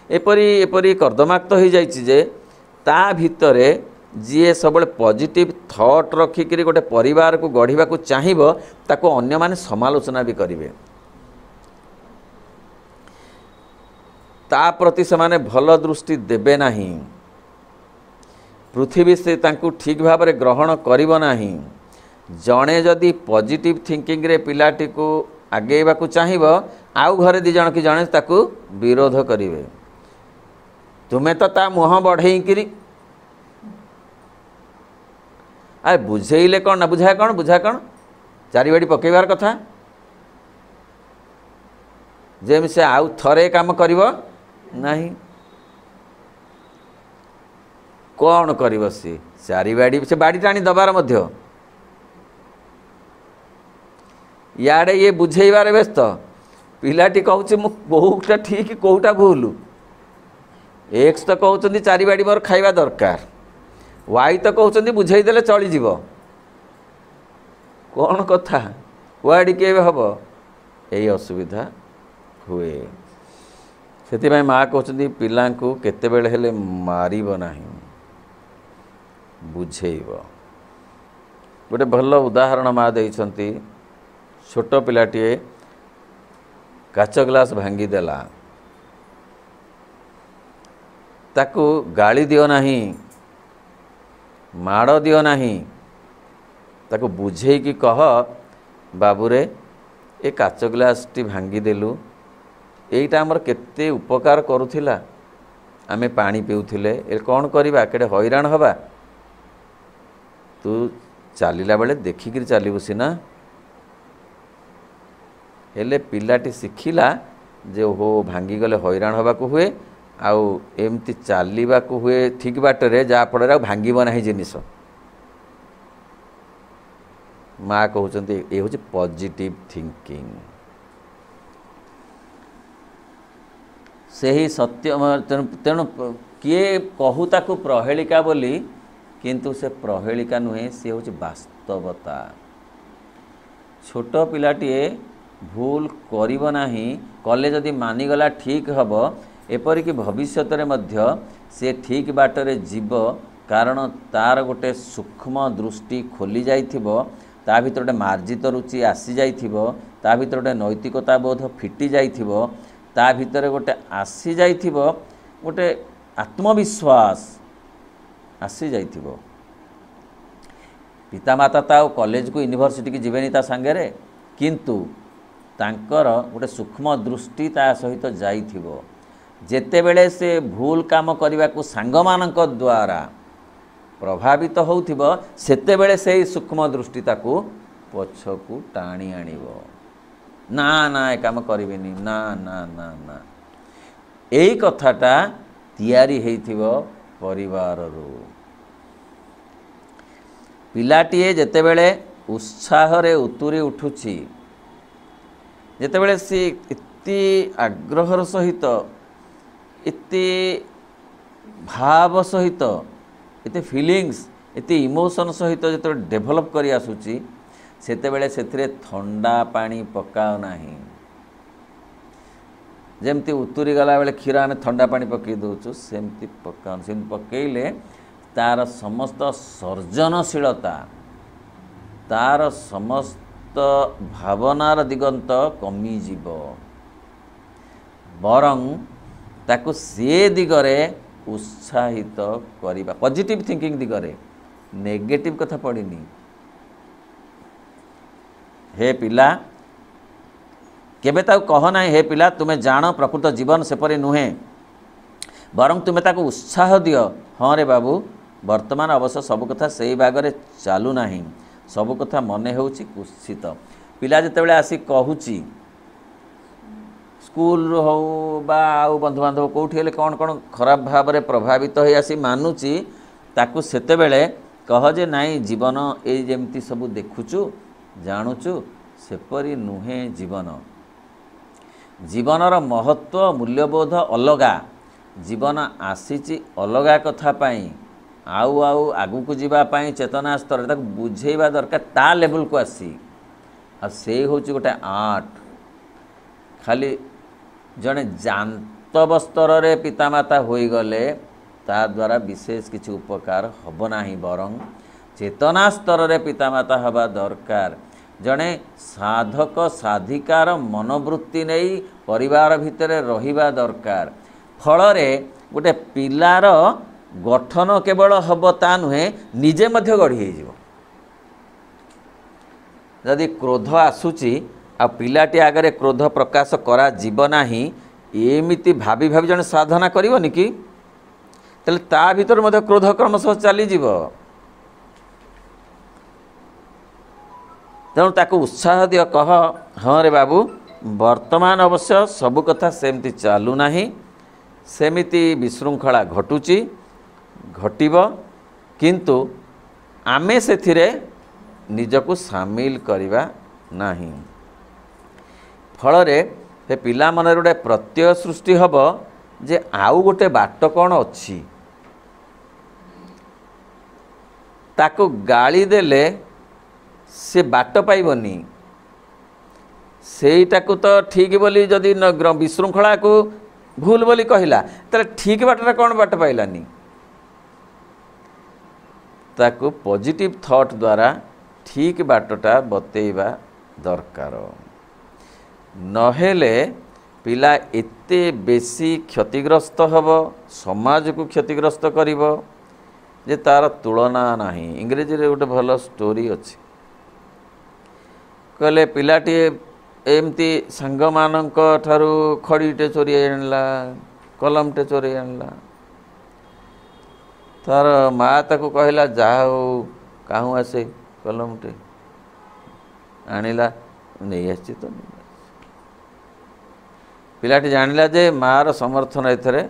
ଏପରି କର୍ଦ୍ଦମାକ୍ତ ହୋଇଯାଇଛି ଯେ ତା ଭିତରେ ଯିଏ ସବୁବେଳେ ପଜିଟିଭ୍ ଥଟ୍ ରଖିକିରି ଗୋଟେ ପରିବାରକୁ ଗଢ଼ିବାକୁ ଚାହିଁବ, ତାକୁ ଅନ୍ୟମାନେ ସମାଲୋଚନା ବି କରିବେ। ତା ପ୍ରତି ସେମାନେ ଭଲ ଦୃଷ୍ଟି ଦେବେ ନାହିଁ। पृथ्वी से तांकु ठीक भाव में ग्रहण करिब नाही। जड़े जदि पॉजिटिव थिंकिंग रे पिलाटी को आगेवा को चाहिब आउ घरे दी जन कि जड़े ताकू विरोध करिवे। तुम्हें तो ता मुह बढ़ेकरी अरे बुझेले कौन ना बुझाए कौन बुझा कौन चारि बाड़ी पकेबार कथा जेम से आउ थरे काम करिव नहीं कौन करिव सी चारि बाड़ी से बाड़ी टाणी दबार मध्य याडे ये बुझेबार व्यस्त पिलाटी कहूँ मु कोटा ठीक कोटा भूल एक्स तो कहते चारि बाड़ी मोर खाइबा दरकार वाई तो कहते बुझेदेले चलीज कौन कथा कुआड़ी के हम यही असुविधा हुए से माँ कहते पिला केतेबेले हेले मारिब नाही बुझेब। गोटे भल उदाहरण माँ देइछंती छोट पिलाटीए काच ग्लास भांगीदेला ताकू गाली दियो नहीं माड़ दियो नहीं ताकू बुझे कि कह बाबूरे ए काच ग्लास टी भांगीदेलु एटा आमर केते उपकार करुथिला आमे पानी पिउथिले ए कौन करिबा केडे हैरान हबा तू चलिला बेले देखिक चलबू सीना हेले पिलाटी शिखिला जे हो भांगी गले हैरान हवा को हुए आउ एमती चलवा को हुए ठीक बाटरे जहाँफल भांगब ना जिनिस माँ कहते ये हूँ पॉजिटिव थिंकिंग से ही सत्य तेणु किए कहू ताकू प्रहेलिका बोली किंतु से प्रहेलिका नुहे सी हूँ वास्तवता। छोट पिलाटीए भूल करिब नाही कले जदि मानिगला ठीक हब एपरिक भविष्यत मध्य से ठीक बाटरे जीव कारण तार गोटे सूक्ष्म दृष्टि खोली जाइथिबो ता भीतर गोटे मार्जित रुचि आसी जाइथिबो ता भीतर गोटे नैतिकता बोध फिटी जाइथिबो ता भीतर गोटे आसी जाइथिबो गोटे आत्मविश्वास आसी जाइथिबो। पितामाता ता कॉलेज को यूनिवर्सिटी की जीवेनी ता सांगेरे किंतु तांकर गोटे सूक्ष्म दृष्टि ता सहित जाइथिबो जेतेबेले से भूल काम करने को सांग मानक द्वारा प्रभावित होउथिबो सेतेबेले से सूक्ष्म दृष्टि ताकू पछकू टाणी आनिबो ना ना ए काम करिवेनी ना ना ना ना एई कथाटा तैयारी हेइथिबो परिवार रो। पिलाटीए जेतेबेले उत्साह रे उतुरी उठुची जेतेबेले सी इति आग्रहर सहित इति भाव सहित इति फीलिंग्स इति इमोशन सहित जो डेभलप करी आसुची सेतेबेले सेथिरे ठंडा पानी पकाओ नाही जेमती उतुरी गला बेले क्षीर आमे ठंडा पानी पकई दउछु सेमती पकाओ सेमती पकईले तार समस्त सर्जनशीलता तार समस्त भावनार दिगंत कमी जीव बरं ताकू से दिगरे उत्साहित करिबा पॉजिटिव थिंकिंग दिगरे नेगेटिव कथा पड़िनी। हे पिला केबे ताकू कह ना हे पिला तुम्हें जान प्रकृत जीवन सेपरी नुहे बरं तुम्हें ताकू उत्साह दियो हाँ रे बाबू वर्तमान अवश्य सब कथा से भागरे चालू नाही सब कथा मने होउची कुत्सित पिला जेतेबेले आसी कहूची स्कूल हो बा आउ बंधु बांधव कौटी हेले कौन कौन खराब भाव में प्रभावित हो आसी मानुची ताकू सेतेबेले कह जे नाई जीवन ए जेमती सब देखुचु जानुचु सेपरी नुहे जीवन जीवनर महत्व मूल्यबोध अलगा जीवन आसीची अलगा कथा पाई आउ आउ आगु को जीवा पाई चेतना स्तर तक बुझेबा दरकार ता लेवल को आसी आ से होची गोटे आर्ट खाली जड़े जानतव स्तर रे पितामाता होई गले ता द्वारा विशेष किसी उपकार हब नाही बरं चेतना स्तर रे पितामाता हवा दरकार जड़े साधक साधिकार मनोवृत्ति नहीं परिवार भितर रहिबा दरकार फल रे गोटे पिलार गठन केवल हम ता नुहे निजे मध्य गढ़ी हो जदि क्रोध आसूची आ पिलाटी आगे क्रोध प्रकाश करा जीव नाही एमिति भाभी भाभी जन साधना करबनी कि तेल ता भीतर मध्य क्रोध क्रमशः चली जीव तेणु ताको उत्साह दियो कह हाँ रे बाबू वर्तमान अवश्य सबु कथा सेमती चालू नाही सेमिति विशृंखला घटुची घटिब किंतु आमे सेथिरे निजको सामिल करिबा नाही फलरे से पिला मन गोटे प्रत्यय सृष्टि हब जे आउ गोटे बाट कौन अच्छी ताको गाली देले से बाट पाइबनी सेटाको तो ठीक बोली जदि विशृंखला को भूल बोली कहला ताले ठीक बाटटा कौन बाट पाइलानी ताको पॉजिटिव थॉट द्वारा ठीक बाटटा बतेइबा दरकार नहेले पिला एते बेसी क्षतिग्रस्त हब समाज को क्षतिग्रस्त करिब जे तार तुलना नाही इंग्रेजी रे गोटे भल स्टोरी अच्छी कहले पिलाटी एमती सांग मानक ठारू खड़ीटे चोरी आणला कलमटे चोरी आणला तार माँ ताको कहला जा हो काहू आसे कलमटे आनिला नहीं आसी तो नहीं पिलाटी जानिला जे मार समर्थन एथरे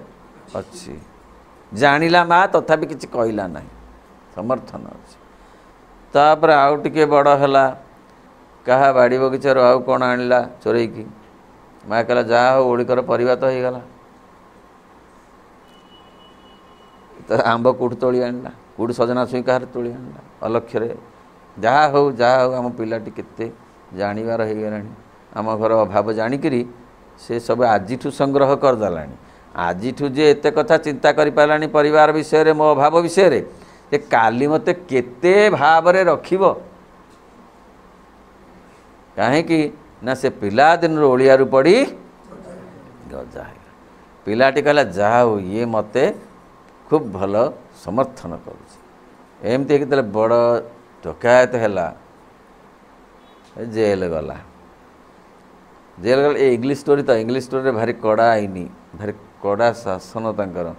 अच्छी जानिला माँ तथापि किछि कहला नहीं समर्थन अच्छी तापर आउ टिके बड़ हला कहा बाड़ी बगीचार आउ कौन आणला चोरई की माँ कहला जा हो ओलिकर परिवा तो हो गला तो आंब कौट तोली आणला कौट सजना छुई कहार तोली आणला अलक्ष्य जहा हो आम पिलाटी केते जानिबार हो गलानी आम घर अभाव जानिकरी से सब आजिठू संग्रह करदेला आजिठू जे एते कथा चिंता करि पालानी परिवार विषय रे मो अभाव विषय रे जे काली मते केते भाव रे रखिबो काहे कि ना से पिला दिन ओलियारू पड़ी गजा पिलाटी कहला जाओ ये मते खूब भल समर्थन करुछि एमती कि बड़ डकायत हैला जेल गला जेल गला इंग्लिश स्टोरी तो इंग्लिश स्टोरी भारी कड़ा आईनी भारी कड़ा शासन तांकर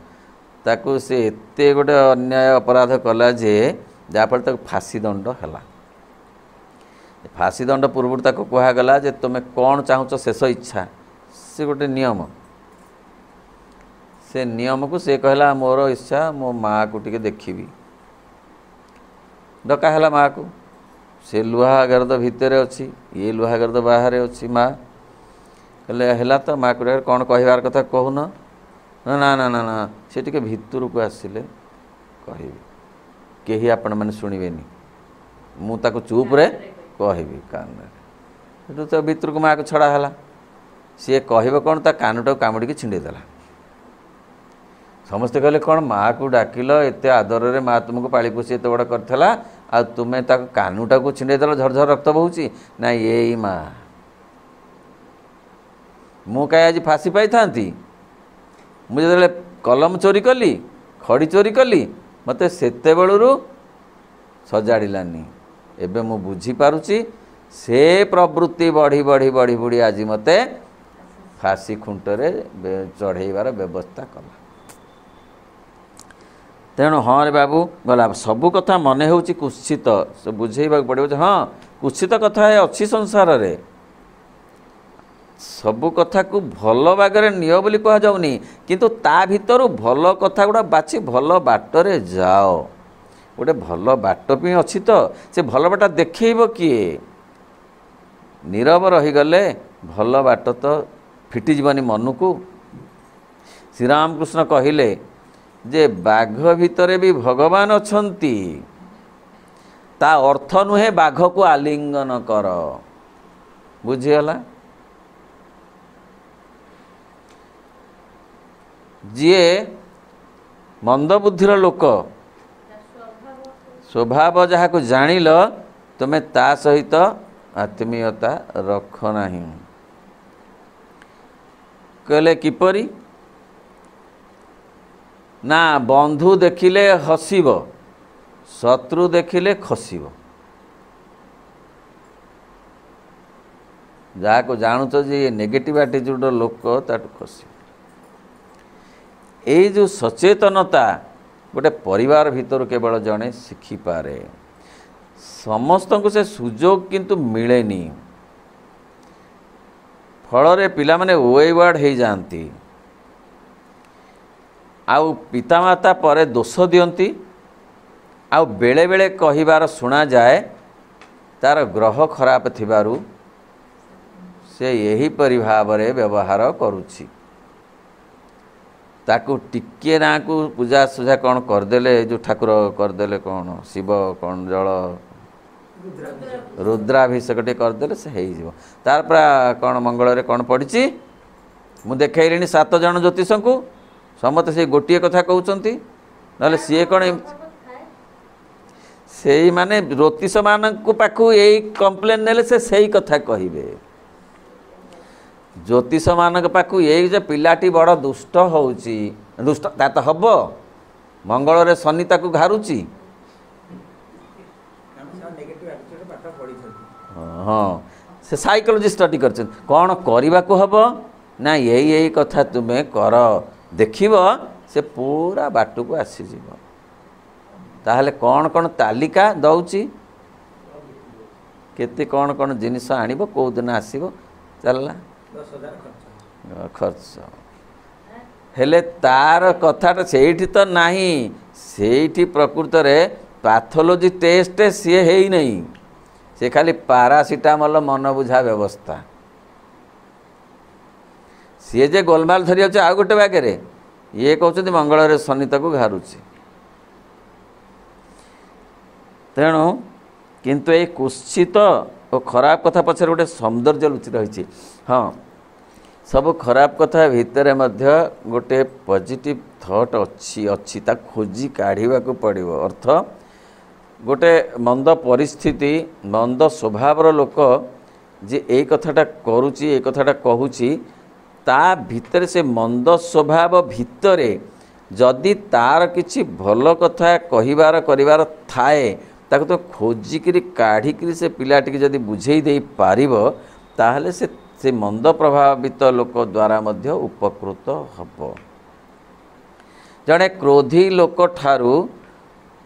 ताकू से एते गोटे अन्याय अपराध कला जे जाफल तक फांसी दंड हैला फांसी दंड पूर्व ताको कहगला जे तुम कौन चाहूच शेष इच्छा से गोटे नियम से नियम को से कहला मोर इच्छा मो माँ को टिके देखी डका है माँ को से लुहा गर्द भितर अच्छी ये लुहा गर्द बाहर अच्छी माँ कहले है तो माँ को कौन कहबार कथा कहून ना ना ना ना ना से टिके भितर को आसिले कह कही आपण मैंने शुणवेनि मुझे चुप रे कहबी कान तो भितर को माँ को छड़ा है सी कह कौन ता कानटा कामुड़ी छिंडेदेला समस्ते कहले कौन माँ को डाकिल एत आदर रे माँ तुमको पाली पोषी एत बड़ा करथला आ तुम्हें कानुटा को छिंडेदेल झरझर रक्त बहुची ना ये माँ मु कहीं आज फांसी पाई था मुझे कलम चोरी कली खड़ी चोरी कली मत सेते बेलू सजाड़ानी एबे मु बुझी पारुची से प्रवृत्ति बढ़ी बढ़ी बढ़ी बढ़ी आज मते फांसी खुंटरे चढ़ेबार व्यवस्था कला तेणु हाँ रे बाबू गला सबू कथा मन हो कुत्सित बुझेबा पड़ो हाँ कुत्सित कथा अच्छी संसार रे सबू कथा को भल बागरे नियो बोली कह जाउनी किंतु ता भितर भल कथा गुड़ा बाछि भल बाटरे जाओ गोटे भल बाट भी अच्छी तो से भल बाट देखब किए नीरव रहीगले भल बाट तो फिटिजबनी मन को श्रीरामकृष्ण कहले जे बाघ भितरे भी भगवान अछंती ता अर्थ नुहे बाघ को आलिंगन कर बुझीगला जी मंद बुद्धिर लोक स्वभाव जहाँ को जानिल तुम्हें ता सहित आत्मीयता रख नहीं कहले किपरि ନା ବନ୍ଧୁ ଦେଖିଲେ ହସିବ, ଶତ୍ରୁ ଦେଖିଲେ ଖସିବ। ଯାହାକୁ ଜାଣୁଛ ଯେ ଇଏ ନେଗେଟିଭ୍ ଆଟିଚ୍ୟୁଡ଼ର ଲୋକ ତାଠୁ ଖସିବ। ଏଇ ଯେଉଁ ସଚେତନତା ଗୋଟେ ପରିବାର ଭିତରୁ କେବଳ ଜଣେ ଶିଖିପାରେ। ସମସ୍ତଙ୍କୁ ସେ ସୁଯୋଗ କିନ୍ତୁ ମିଳେନି। ଫଳରେ ପିଲାମାନେ ୱେୱାର୍ଡ଼ ହେଇଯାଆନ୍ତି, ଆଉ ପିତାମାତା ପରେ ଦୋଷ ଦିଅନ୍ତି, ଆଉ ବେଳେବେଳେ କହିବାର ଶୁଣାଯାଏ ତା'ର ଗ୍ରହ ଖରାପ ଥିବାରୁ ସେ ଏହିପରି ଭାବରେ ବ୍ୟବହାର କରୁଛି। ତାକୁ ଟିକିଏ ନାକୁ ପୂଜା ସୁଜା କ'ଣ କରିଦେଲେ, ଯେଉଁ ଠାକୁର କରିଦେଲେ କ'ଣ ଶିବ କ'ଣ ଜଳ ରୁଦ୍ରାଭିଷେକ ଟିକେ କରିଦେଲେ ସେ ହେଇଯିବ। ତାପରେ କ'ଣ ମଙ୍ଗଳରେ କ'ଣ ପଡ଼ିଛି, ମୁଁ ଦେଖାଇଲିଣି 7 ଜଣ ଜ୍ୟୋତିଷଙ୍କୁ, ସମସ୍ତେ ସେଇ ଗୋଟିଏ କଥା କହୁଛନ୍ତି। ନହେଲେ ସିଏ କ'ଣ ଏମିତି, ସେଇମାନେ ଜ୍ୟୋତିଷମାନଙ୍କ ପାଖକୁ ଏଇ କମ୍ପ୍ଲେନ୍ ନେଲେ ସେ ସେଇ କଥା କହିବେ। ଜ୍ୟୋତିଷମାନଙ୍କ ପାଖକୁ ଏଇ ଯେ ପିଲାଟି ବଡ଼ ଦୁଷ୍ଟ ହେଉଛି, ଦୁଷ୍ଟ ତା ତ ହେବ, ମଙ୍ଗଳରେ ଶନି ତାକୁ ଘାରୁଛି। ହଁ, ସେ ସାଇକୋଲୋଜି ଷ୍ଟଡି କରିଛନ୍ତି। କ'ଣ କରିବାକୁ ହେବ ନା ଏଇ କଥା ତୁମେ କର, ଦେଖିବ ସେ ପୁରା ବାଟକୁ ଆସିଯିବ। ତାହେଲେ କ'ଣ ତାଲିକା ଦେଉଛି, କେତେ କ'ଣ ଜିନିଷ ଆଣିବ, କେଉଁ ଦିନ ଆସିବ, ଚାଲିଲା ଖର୍ଚ୍ଚ। ହେଲେ ତାର କଥାଟା ସେଇଠି ତ ନାହିଁ। ସେଇଠି ପ୍ରକୃତରେ ପାଥୋଲୋଜି ଟେଷ୍ଟ ସିଏ ହେଇନାହିଁ, ସେ ଖାଲି ପାରାସିଟାମଲ ମନ ବୁଝା ବ୍ୟବସ୍ଥା। ସିଏ ଯେ ଗୋଲମାଲ ଧରି ଯାଉଛି ଆଉ ଗୋଟେ ବାଗରେ, ଇଏ କହୁଛନ୍ତି ମଙ୍ଗଳରେ ଶନି ତାକୁ ଘାରୁଛି। ତେଣୁ କିନ୍ତୁ ଏଇ କୁତ୍ସିତ ଓ ଖରାପ କଥା ପଛରେ ଗୋଟେ ସୌନ୍ଦର୍ଯ୍ୟ ଲୁଚି ରହିଛି। ହଁ, ସବୁ ଖରାପ କଥା ଭିତରେ ମଧ୍ୟ ଗୋଟେ ପଜିଟିଭ୍ ଥଟ୍ ଅଛି, ତାକୁ ଖୋଜି କାଢ଼ିବାକୁ ପଡ଼ିବ। ଅର୍ଥ, ଗୋଟେ ମନ୍ଦ ପରିସ୍ଥିତି, ମନ୍ଦ ସ୍ୱଭାବର ଲୋକ ଯେ ଏଇ କଥାଟା କରୁଛି, ଏଇ କଥାଟା କହୁଛି, ତା ଭିତରେ ସେ ମନ୍ଦ ସ୍ୱଭାବ ଭିତରେ ଯଦି ତାର କିଛି ଭଲ କଥା କହିବାର କରିବାର ଥାଏ, ତାକୁ ତ ଖୋଜିକିରି କାଢ଼ିକିରି ସେ ପିଲାଟିକି ଯଦି ବୁଝେଇ ଦେଇପାରିବ, ତାହେଲେ ସେ ମନ୍ଦ ପ୍ରଭାବିତ ଲୋକ ଦ୍ୱାରା ମଧ୍ୟ ଉପକୃତ ହେବ। ଜଣେ କ୍ରୋଧୀ ଲୋକଠାରୁ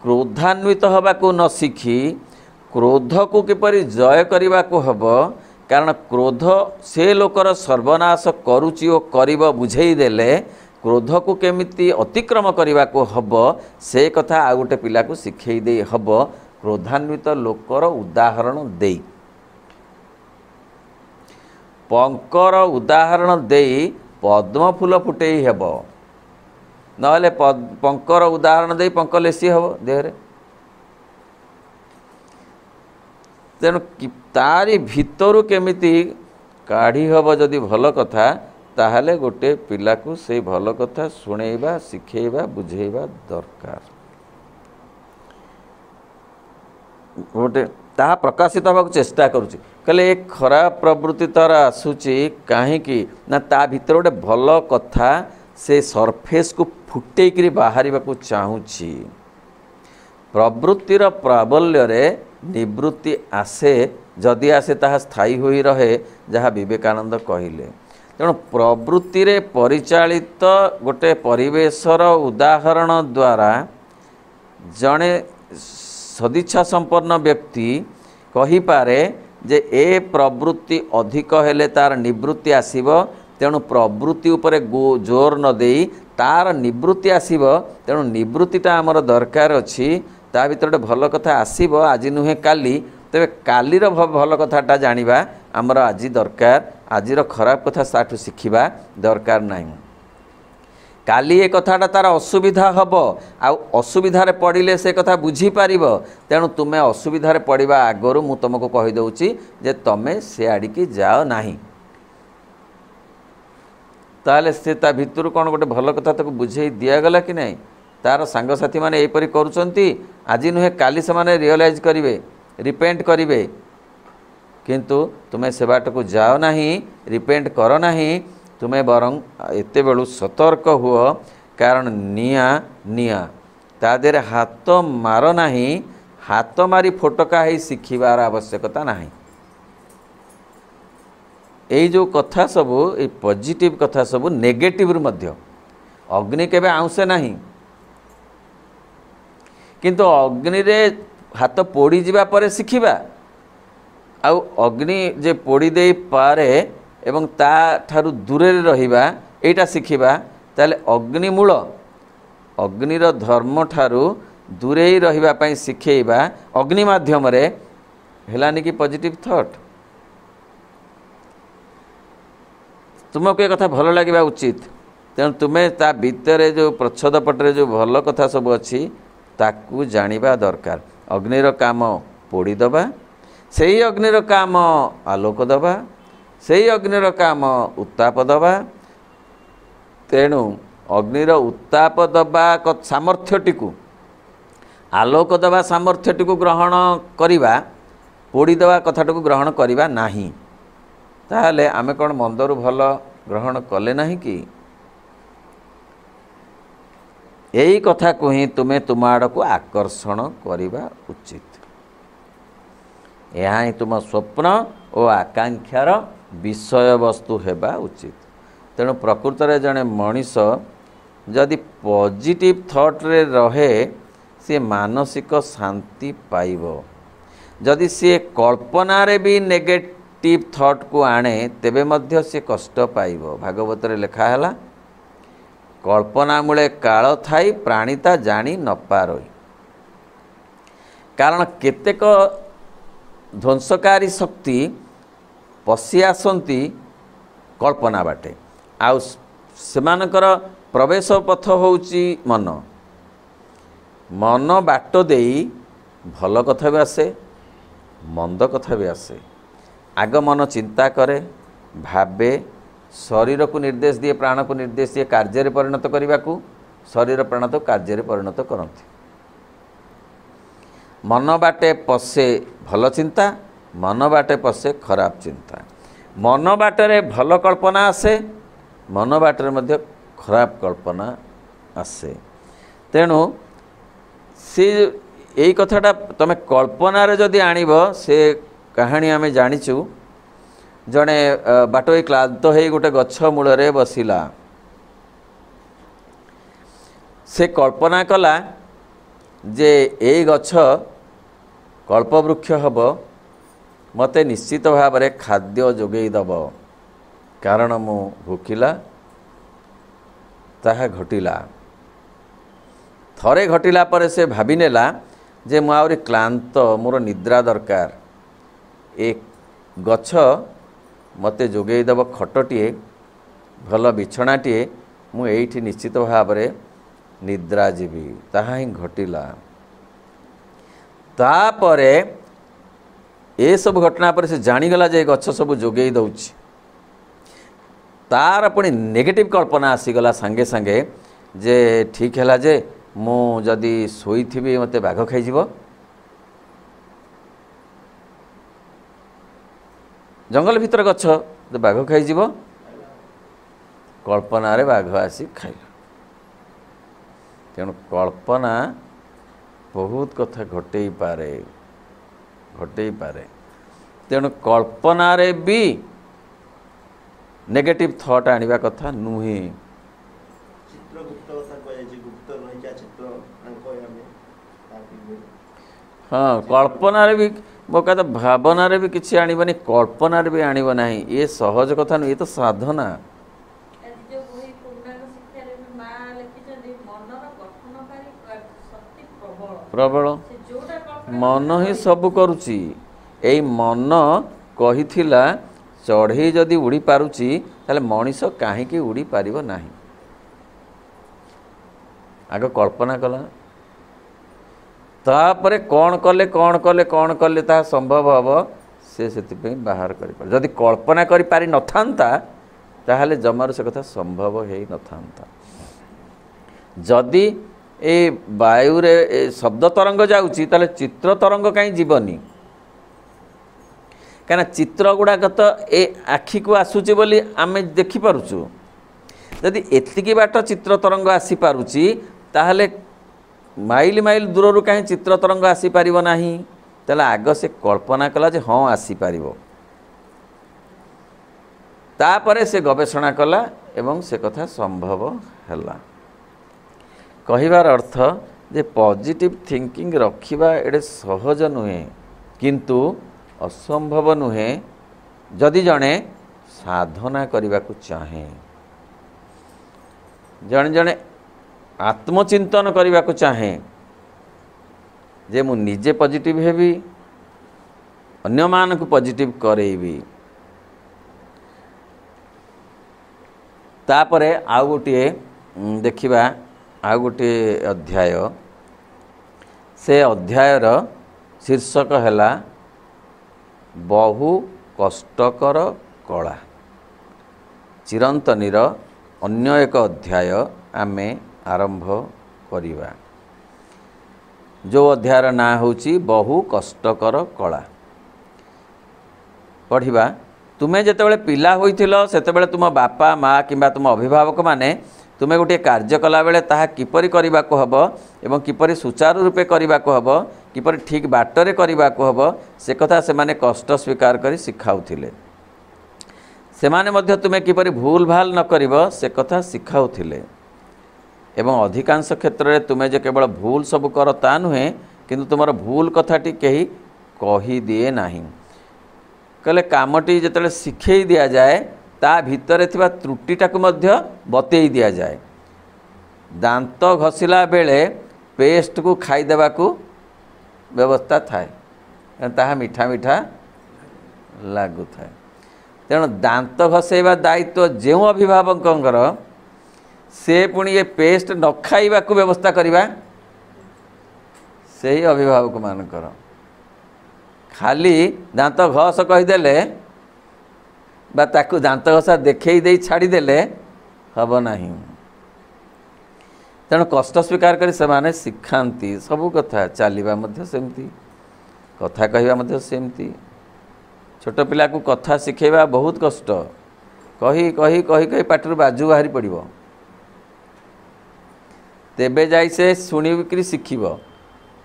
କ୍ରୋଧାନ୍ୱିତ ହେବାକୁ ନ ଶିଖି କ୍ରୋଧକୁ କିପରି ଜୟ କରିବାକୁ ହେବ, କାରଣ କ୍ରୋଧ ସେ ଲୋକର ସର୍ବନାଶ କରୁଛି ଓ କରିବ, ବୁଝେଇ ଦେଲେ କ୍ରୋଧକୁ କେମିତି ଅତିକ୍ରମ କରିବାକୁ ହେବ ସେ କଥା ଆଉ ଗୋଟେ ପିଲାକୁ ଶିଖେଇ ଦେଇ ହେବ, କ୍ରୋଧାନ୍ୱିତ ଲୋକର ଉଦାହରଣ ଦେଇ। ପଙ୍କର ଉଦାହରଣ ଦେଇ ପଦ୍ମ ଫୁଲ ଫୁଟେଇ ହେବ, ନହେଲେ ପଙ୍କର ଉଦାହରଣ ଦେଇ ପଙ୍କ ଲେସି ହେବ ଦେହରେ। ତେଣୁ ତାରି ଭିତରୁ କେମିତି କାଢ଼ି ହେବ ଯଦି ଭଲ କଥା, ତାହେଲେ ଗୋଟେ ପିଲାକୁ ସେଇ ଭଲ କଥା ଶୁଣେଇବା, ଶିଖେଇବା, ବୁଝେଇବା ଦରକାର। ଗୋଟେ ତାହା ପ୍ରକାଶିତ ହେବାକୁ ଚେଷ୍ଟା କରୁଛି। କହିଲେ ଏ ଖରାପ ପ୍ରବୃତ୍ତି ତାର ଆସୁଛି କାହିଁକି ନା ତା ଭିତରେ ଗୋଟେ ଭଲ କଥା ସେ ସରଫେସ୍କୁ ଫୁଟେଇକିରି ବାହାରିବାକୁ ଚାହୁଁଛି। ପ୍ରବୃତ୍ତିର ପ୍ରାବଲ୍ୟରେ ନିବୃତ୍ତି ଆସେ, ଯଦି ଆସେ ତାହା ସ୍ଥାୟୀ ହୋଇ ରହେ, ଯାହା ବିବେକାନନ୍ଦ କହିଲେ। ତେଣୁ ପ୍ରବୃତ୍ତିରେ ପରିଚାଳିତ ଗୋଟେ ପରିବେଶର ଉଦାହରଣ ଦ୍ୱାରା ଜଣେ ସଦିଚ୍ଛା ସମ୍ପନ୍ନ ବ୍ୟକ୍ତି କହିପାରେ ଯେ ଏ ପ୍ରବୃତ୍ତି ଅଧିକ ହେଲେ ତାର ନିବୃତ୍ତି ଆସିବ, ତେଣୁ ପ୍ରବୃତ୍ତି ଉପରେ ଜୋର ନ ଦେଇ ତାର ନିବୃତ୍ତି ଆସିବ। ତେଣୁ ନିବୃତ୍ତିଟା ଆମର ଦରକାର ଅଛି, ତା ଭିତରେ ଗୋଟେ ଭଲ କଥା ଆସିବ, ଆଜି ନୁହେଁ କାଲି। ତେବେ କାଲିର ଭଲ କଥାଟା ଜାଣିବା ଆମର ଆଜି ଦରକାର, ଆଜିର ଖରାପ କଥା ତାଠୁ ଶିଖିବା ଦରକାର ନାହିଁ। କାଲି ଏ କଥାଟା ତାର ଅସୁବିଧା ହେବ, ଆଉ ଅସୁବିଧାରେ ପଡ଼ିଲେ ସେ କଥା ବୁଝିପାରିବ। ତେଣୁ ତୁମେ ଅସୁବିଧାରେ ପଡ଼ିବା ଆଗରୁ ମୁଁ ତୁମକୁ କହିଦେଉଛି ଯେ ତମେ ସେ ଆଡ଼ିକି ଯାଅ ନାହିଁ। ତାହେଲେ ସେ ତା ଭିତରୁ କ'ଣ ଗୋଟେ ଭଲ କଥା ତାକୁ ବୁଝେଇ ଦିଆଗଲା କି ନାହିଁ? ତାର ସାଙ୍ଗସାଥିମାନେ ଏହିପରି କରୁଛନ୍ତି, ଆଜି ନୁହେଁ କାଲି ସେମାନେ ରିଅଲାଇଜ୍ କରିବେ, ରିପେଣ୍ଟ କରିବେ। କିନ୍ତୁ ତୁମେ ସେ ବାଟକୁ ଯାଅ ନାହିଁ, ରିପେଣ୍ଟ କର ନାହିଁ। ତୁମେ ବରଂ ଏତେବେଳୁ ସତର୍କ ହୁଅ कारण निया निया ता देहरे हाथ मार नाही, हाथ मारी फोटका ही शिखिबार आवश्यकता नाही। यही जो कथा सबू ये पॉजिटिव कथा सबू नेगेटिव मध्य अग्नि केबे आउंसे नाही, किंतु अग्नि रे हाथ पोड़ी जिबा परे शिखिबा आउ अग्नि जे पोड़ी दे पारे एवं ता ठारू दूरे रहिबा एटा शिखिबा ताले अग्निमूल अग्निर धर्म ठारू दूरे रहिबा पई शिखेइबा अग्नि माध्यम रे हेलानी कि पॉजिटिव थॉट। तुमको ये कथा भल लगे उचित, तेणु तुम्हें ता भितर जो प्रच्छद पटरे जो भल कथा सब अच्छी ताकू जानिबा दरकार। अग्निर काम पोड़ी दबा, सेही अग्निर काम आलोक दबा, सेही अग्निर काम उत्ताप दबा। तेणु अग्निर उत्ताप दबा सामर्थ्यटी को आलोक दबा सामर्थ्यटी को ग्रहण करिबा, पोड़ी दबा कथाटी को ग्रहण करिबा नाही। ताहले आमे कौन मंदरु भल ग्रहण कले नहीं कि यही कथा को ही तुम्हें तुम आड़ को आकर्षण करवा उचित। यह ही तुम स्वप्न और आकांक्षार विषय वस्तु हेबा उचित। तेणु प्रकृत रे जने मनीष जदि पॉजिटिव थॉट रे रहे सी मानसिक शांति पाइबो। जदि सी कल्पना रे भी नेगेटिव थॉट को आणे तेबे मध्य सी कष्ट पाइबो। भागवत रे लिखा हैला कल्पना मूले काल थाई प्राणीता जानी न पारोई। कारण केतेक ध्वंसकारी शक्ति पशि आसंती कल्पना बाटे, आउ सेमानकर प्रवेश पथ होउची मन। मन बाट देई भल कथा भी आसे, मंद कथा भी आसे। आग मन चिंता करे, भावे, शरीर को निर्देश दिए, प्राण को निर्देश दिए कार्य परिणत करने को। शरीर प्राण तो कार्य परिणत करती। मन बाटे पशे भल चिंता, मन बाटे पशे खराब चिंता। मन बाटे भल कल्पना आसे, मन बाटे मध्य खराब कल्पना आसे। तेणु से यही कथाटा तुम कल्पना जदि आणब, से कहानी आम जाचु। जड़े बाटोई क्लांत हो गोटे गछ मूल बसिला, से कल्पना कला जे यही गछ कल्पवृक्ष हब, मते निश्चित भाव में खाद्य जोगई दब, कारण मु भूखिला। ताहा घटिला। थरे घटिला पर से भावी नेला जे मु आउरी क्लांत, मोर निद्रा दरकार। एक गछ मते जोगई दब खटटीए, भल बिछणाटीए, मु एठी निश्चित भाव में निद्रा जीवी। ताहा ही घटिला। तापरे ए सब घटना पर से जानीगला जे गछ सब जोगई दउछि। तार पुणी नेगेटिव कल्पना आसीगला संगे संगे जे ठीक है जे मु जदि शोईथिबी मते बाघ खाइजिबो, जंगल भीतर गछ बाघ खाइजिबो, कल्पना रे बाघ आसी खाइला। तेणु कल्पना बहुत कथा घटई पारे, घटई पारे। तेणु कल्पना रे भी नेगेटिव थॉट आनिबा कथा नुहे। हाँ, कल्पना रे भी मो कहता भावना रे भी किसी आनिबनी, कल्पना रे भी आनिब नाही। ये सहज कथा नु, ये तो साधना। प्रबल मन ही सब करुची। एई मन कहिथिला चढ़ई जदि उड़ी पारुची ताले मनीष काहींकी उड़ी पारिबो नाही। आग कल्पना कला, तापरे कौन कले कौन कले कौन कले ता संभव हम से बाहर कर। जदि कल्पना करि पारि न थांता ताहले जमार से कथा संभव है न थांता। जदि ए वायु रे शब्द तरंग जाउची ताले चित्र तरंग कहीं जीवनी। कहीं चित्र गुड़ाक तो ए आखि को आसूची बोली आमे देखि पारुछु। जदि एतिकी बाट चित्र तरंग आसी पारुची ताहले माइल माइल दूर कहीं चित्र तरंग आसी पारिबो नाही ताहले आग से कल्पना कला जे हाँ आसी पारिबो तापरे से गवेषणा कला एवं से कथा संभव हैला कहिबार अर्थ जे पॉजिटिव थिंकिंग रखिबा एडे सहज नुहे किंतु असंभव नुहे जदि जणे साधना करने को चाहे जणे जणे आत्मचिंतन करने को चाहे जे मु निजे पॉजिटिव हेबी अन्य मान को पॉजिटिव करेबी तापरे आउ गोटे देखिबा आउ गोटे अध्याय से अध्यायर शीर्षक हैला बहु कष्टकर कला चिरंतनीर अन्य एक अध्याय आमे आरंभ करिबा जो अध्यायर ना होची बहु कष्टकर कला पढ़िबा तुमे जेतेबेले पिला होइथिलो सेतेबेले तुम बापा माँ किंबा तुम अभिभावक माने तुमे गोटे कार्य कला बेले ताहा किपरि करिबा को हबो एवं किपरि सुचारू रूपे करिबा को हबो किपरि ठीक बाटरे करिबा को हबो से कथा से माने कष्ट स्वीकार करी सिखाउथिले सेमाने मध्य तुमे किपरि भूल भाल न करिबो से कथा सिखाउथिले एवं अधिकांश क्षेत्र में तुमे जे केवल भूल सब कर ता नुहे किंतु तुमर भूल कथाटी कही कही दिए नाही कहले कामटी जेतेबेले शिखई दिया जाए ता भितरे थिबा त्रुटिटाकु मध्य बतेई दिया जाए दांत घसिला बेले पेस्ट को खाई देबाकू व्यवस्था थाए ताहा मीठा मीठा लागु थाए तेणु दांत घसेबा दायित्व जो अभिभावकंकर से पुणी ये पेस्ट न खाइबा को व्यवस्था करिबा से ही अभिभावक मानकर खाली दांत घस कहीदेले बा ताकू दांत घसा देखई दे छाड़ी देले हब नाही तेणु कष्ट स्वीकार करी से शिखाती सबू कथा चलवा सेमती कथा कहवा सेमती छोट पिला को कथा शिखेबा बहुत कष्ट कही कही कही कही पाटिरु बाजू बाहरी पड़िबो तेबे जाई से शुणिकी शिखिब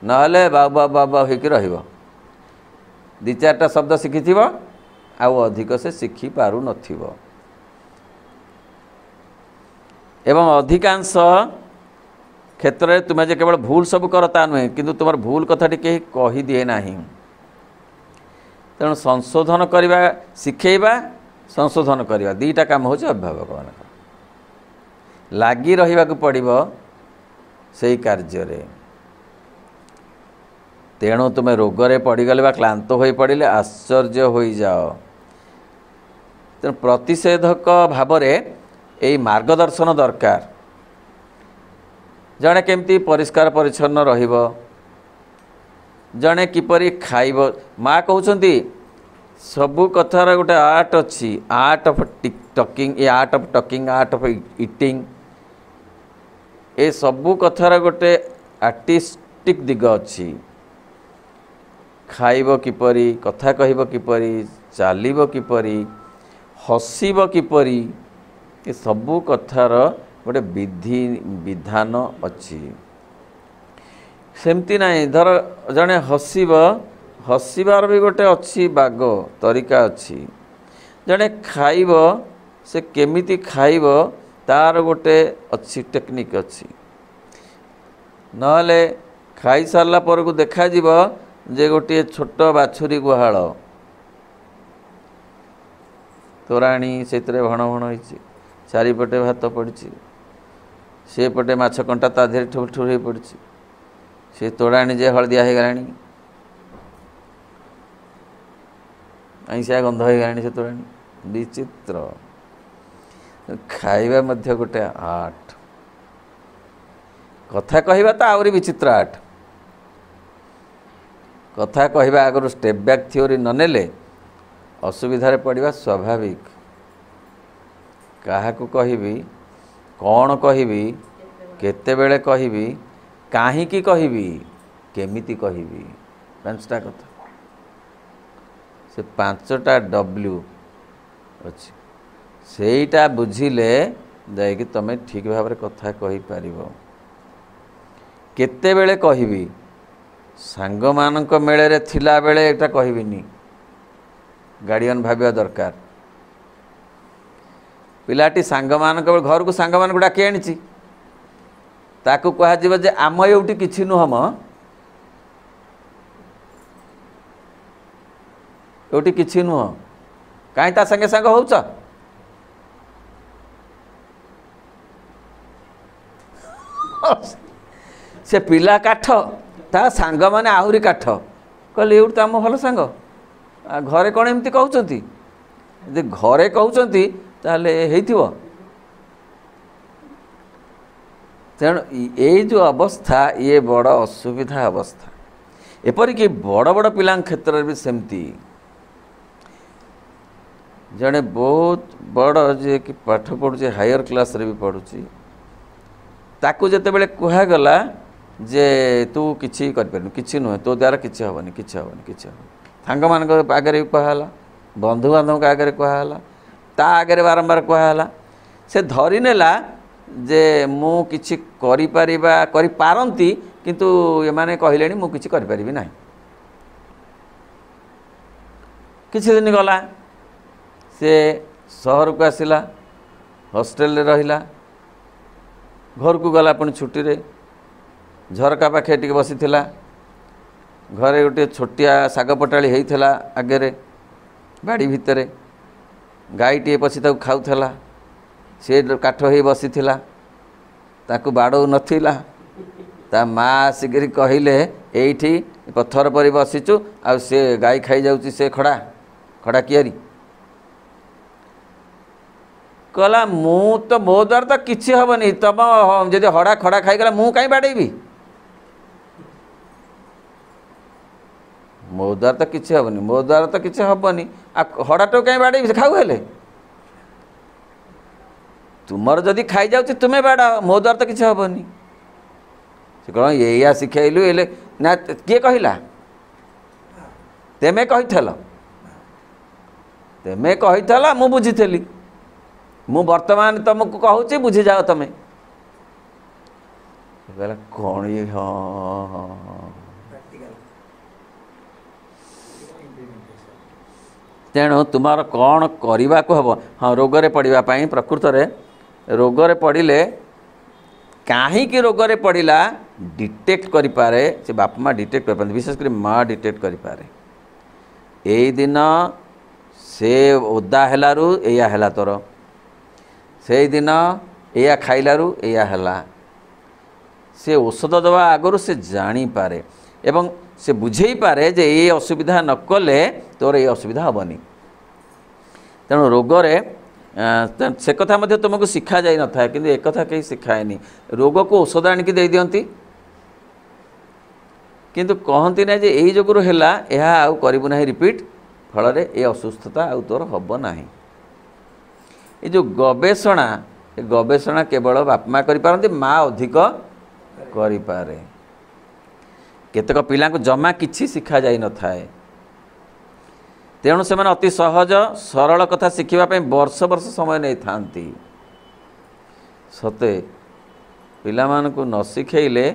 नहले बाबा बाबा होइकी रहिबो दी चारटा शब्द शिखिथिब आउ अधिक से शिखि पारु नथिबो एवं अधिकांश क्षेत्र में तुम्हें जे केवल भूल सब करता नुहे किंतु तुम भूल कथाटी कहीं कही दिए नाही तेणु संशोधन करवा शिखेबा संशोधन करवा दीटा काम हो अभिभावक मान लगी रहा पड़ो से कार्य तेणु तुम्हें रोगरे पड़गले बा क्लांत हो पड़े आश्चर्य हो जाओ तेणु प्रतिषेधक भाव में मार्गदर्शन दरकार जड़े केमती परिष्कार परिच्छन्न रहिबो जड़े किपरि खाइब माँ कहउछंती सबु कथार गोटे आर्ट अच्छी आर्ट ऑफ टॉकिंग ए art of talking art of eating ए सबु कथार गोटे आर्टिस्टिक दिग अच्छी खाइब किपरि कथा कहिब किपरि चालिब किपरि हसिब किपरि ए सबु कथार गोटे विधि विधान अच्छी सेमती नहीं धर जड़े हसिब हसबार भी गोटे अच्छी बाग तरीका अच्छी जड़े खाइब से केमिति खाइब तार गोटे अच्छी टेक्निक अच्छी नहले खाई सारला पर को देखा जीव जे गोटे छोट बाछुरी गुहाल तोराणी से भण भण होती चारिपटे भात पड़ी से पटे माछ कंटा ता देहरे ठुर ठुर हो पड़ी से तोड़ाणी जे हलदिया हो गलानी आईसिया गंध हो गलानी से तोड़ाणी विचित्र खाइबा मध्य गोटे आर्ट कथा कहवा तो आहरी विचित्र आर्ट कथा कहवा आगर स्टेप बैक थ्योरी न नेले असुविधार पड़वा स्वाभाविक क्या कहबी कौन कहबी केतेबेले कहबी काहींकी कहबी केमिति कहबी पांचटा कथा से पांचटा डब्ल्यू अच्छी सेटा बुझिले ଯାଇକି ତମେ ଠିକ୍ ଭାବରେ କଥା କହିପାରିବ। କେତେବେଳେ କହିବି? ସାଙ୍ଗମାନଙ୍କ ମେଳରେ ଥିଲାବେଳେ ଏଇଟା କହିବିନି। ଗାର୍ଡ଼ିଆନ୍ ଭାବିବା ଦରକାର। ପିଲାଟି ସାଙ୍ଗମାନଙ୍କ ଘରକୁ ସାଙ୍ଗମାନଙ୍କୁ ଡାକି ଆଣିଛି, ତାକୁ କୁହାଯିବ ଯେ ଆମ ଏଉଠି କିଛି ନୁହଁ ମ, ଏଉଠି କିଛି ନୁହଁ, କାହିଁ ତା ସାଙ୍ଗେ ସାଙ୍ଗ ହେଉଛ? ସେ ପିଲା କାଠ, ତା ସାଙ୍ଗମାନେ ଆହୁରି କାଠ। କହିଲେ ଏଉଠି ତ ଆମ ଭଲ ସାଙ୍ଗ, ଘରେ କ'ଣ ଏମିତି କହୁଛନ୍ତି? ଯଦି ଘରେ କହୁଛନ୍ତି ତାହେଲେ ହେଇଥିବ। ତେଣୁ ଏଇ ଯେଉଁ ଅବସ୍ଥା, ଇଏ ବଡ଼ ଅସୁବିଧା ଅବସ୍ଥା। ଏପରିକି ବଡ଼ ବଡ଼ ପିଲାଙ୍କ କ୍ଷେତ୍ରରେ ବି ସେମିତି। ଜଣେ ବହୁତ ବଡ଼ ଯିଏକି ପାଠ ପଢ଼ୁଛି, ହାୟର କ୍ଲାସ୍ରେ ବି ପଢ଼ୁଛି, ତାକୁ ଯେତେବେଳେ କୁହାଗଲା ଯେ ତୁ କିଛି କରିପାରିବୁ, କିଛି ନୁହେଁ, ତୋ ଦ୍ୱାରା କିଛି ହେବନି, କିଛି ହେବନି, କିଛି ହେବନି, ସାଙ୍ଗମାନଙ୍କ ଆଗରେ ବି କୁହାହେଲା, ବନ୍ଧୁବାନ୍ଧବଙ୍କ ଆଗରେ କୁହାହେଲା, ତା ଆଗରେ ବାରମ୍ବାର କୁହାହେଲା, ସେ ଧରିନେଲା ଯେ ମୁଁ କିଛି କରିପାରନ୍ତି, କିନ୍ତୁ ଏମାନେ କହିଲେଣି ମୁଁ କିଛି କରିପାରିବି ନାହିଁ। କିଛି ଦିନ ଗଲା, ସେ ସହରକୁ ଆସିଲା, ହଷ୍ଟେଲରେ ରହିଲା, ଘରକୁ ଗଲା ପୁଣି ଛୁଟିରେ, ଝରକା ପାଖେ ଟିକେ ବସିଥିଲା, ଘରେ ଗୋଟିଏ ଛୋଟିଆ ଶାଗ ପଟାଳି ହେଇଥିଲା ଆଗରେ ବାଡ଼ି ଭିତରେ, ଗାଈଟିଏ ପଶି ତାକୁ ଖାଉଥିଲା, ସେ କାଠ ହେଇ ବସିଥିଲା, ତାକୁ ବାଡ଼ଉ ନଥିଲା। ତା ମା ଆସିକରି କହିଲେ ଏଇଠି ପଥର ପରି ବସିଛୁ, ଆଉ ସେ ଗାଈ ଖାଇଯାଉଛି ସେ ଖଡ଼ା କିଆରି। କହିଲା ମୁଁ ତ, ମୋ ଦ୍ୱାରା ତ କିଛି ହେବନି, ତମ ଯଦି ଖଡ଼ା ଖାଇଗଲା ମୁଁ କାହିଁ ବାଡ଼େଇବି? ମୋ ଦ୍ୱାରା ତ କିଛି ହେବନି, ମୋ ଦ୍ୱାରା ତ କିଛି ହେବନି, ଆଉ ହଡ଼ାଟାକୁ କାହିଁ ବାଡ଼େଇବି? ସେ ଖାଉ ହେଲେ ତୁମର ଯଦି ଖାଇଯାଉଛି ତୁମେ ବାଡ଼ାଅ, ମୋ ଦ୍ୱାରା ତ କିଛି ହେବନି। ସେ କ'ଣ ଏଇଆ ଶିଖାଇଲୁ? ହେଲେ ନା, କିଏ କହିଲା? ତେମେ କହିଥିଲ, ମୁଁ ବୁଝିଥିଲି, ମୁଁ ବର୍ତ୍ତମାନ ତମକୁ କହୁଛି ବୁଝିଯାଅ ତମେ। କହିଲା କ'ଣ ଇଏ? ହଁ। ତେଣୁ ତୁମର କ'ଣ କରିବାକୁ ହେବ? ହଁ, ରୋଗରେ ପଡ଼ିବା ପାଇଁ, ପ୍ରକୃତରେ ରୋଗରେ ପଡ଼ିଲେ, କାହିଁକି ରୋଗରେ ପଡ଼ିଲା ଡିଟେକ୍ଟ କରିପାରେ ସେ ବାପା ମା, ଡିଟେକ୍ଟ କରିପାରନ୍ତି, ବିଶେଷ କରି ମା ଡିଟେକ୍ଟ କରିପାରେ। ଏଇ ଦିନ ସେ ଓଦା ହେଲାରୁ ଏଇଆ ହେଲା ତୋର, ସେଇଦିନ ଏଇଆ ଖାଇଲାରୁ ଏଇଆ ହେଲା। ସେ ଔଷଧ ଦେବା ଆଗରୁ ସେ ଜାଣିପାରେ ଏବଂ ସେ ବୁଝେଇପାରେ ଯେ ଏଇ ଅସୁବିଧା ନ କଲେ ତୋର ଏଇ ଅସୁବିଧା ହେବନି। ତେଣୁ ରୋଗରେ ସେ କଥା ମଧ୍ୟ ତୁମକୁ ଶିଖାଯାଇ ନଥାଏ, କିନ୍ତୁ ଏକଥା କେହି ଶିଖାଏନି। ରୋଗକୁ ଔଷଧ ଆଣିକି ଦେଇଦିଅନ୍ତି, କିନ୍ତୁ କହନ୍ତି ନାହିଁ ଯେ ଏଇ ଯୋଗୁରୁ ହେଲା, ଏହା ଆଉ କରିବୁ ନାହିଁ ରିପିଟ୍, ଫଳରେ ଏ ଅସୁସ୍ଥତା ଆଉ ତୋର ହେବ ନାହିଁ। ଏ ଯେଉଁ ଗବେଷଣା, ଏ ଗବେଷଣା କେବଳ ବାପା ମା କରିପାରନ୍ତି, ମା ଅଧିକ କରିପାରେ। କେତେକ ପିଲାଙ୍କୁ ଜମା କିଛି ଶିଖାଯାଇ ନଥାଏ, ତେଣୁ ସେମାନେ ଅତି ସହଜ ସରଳ କଥା ଶିଖିବା ପାଇଁ ବର୍ଷ ବର୍ଷ ସମୟ ନେଇଥାନ୍ତି। ସତେ ପିଲାମାନଙ୍କୁ ନ ଶିଖେଇଲେ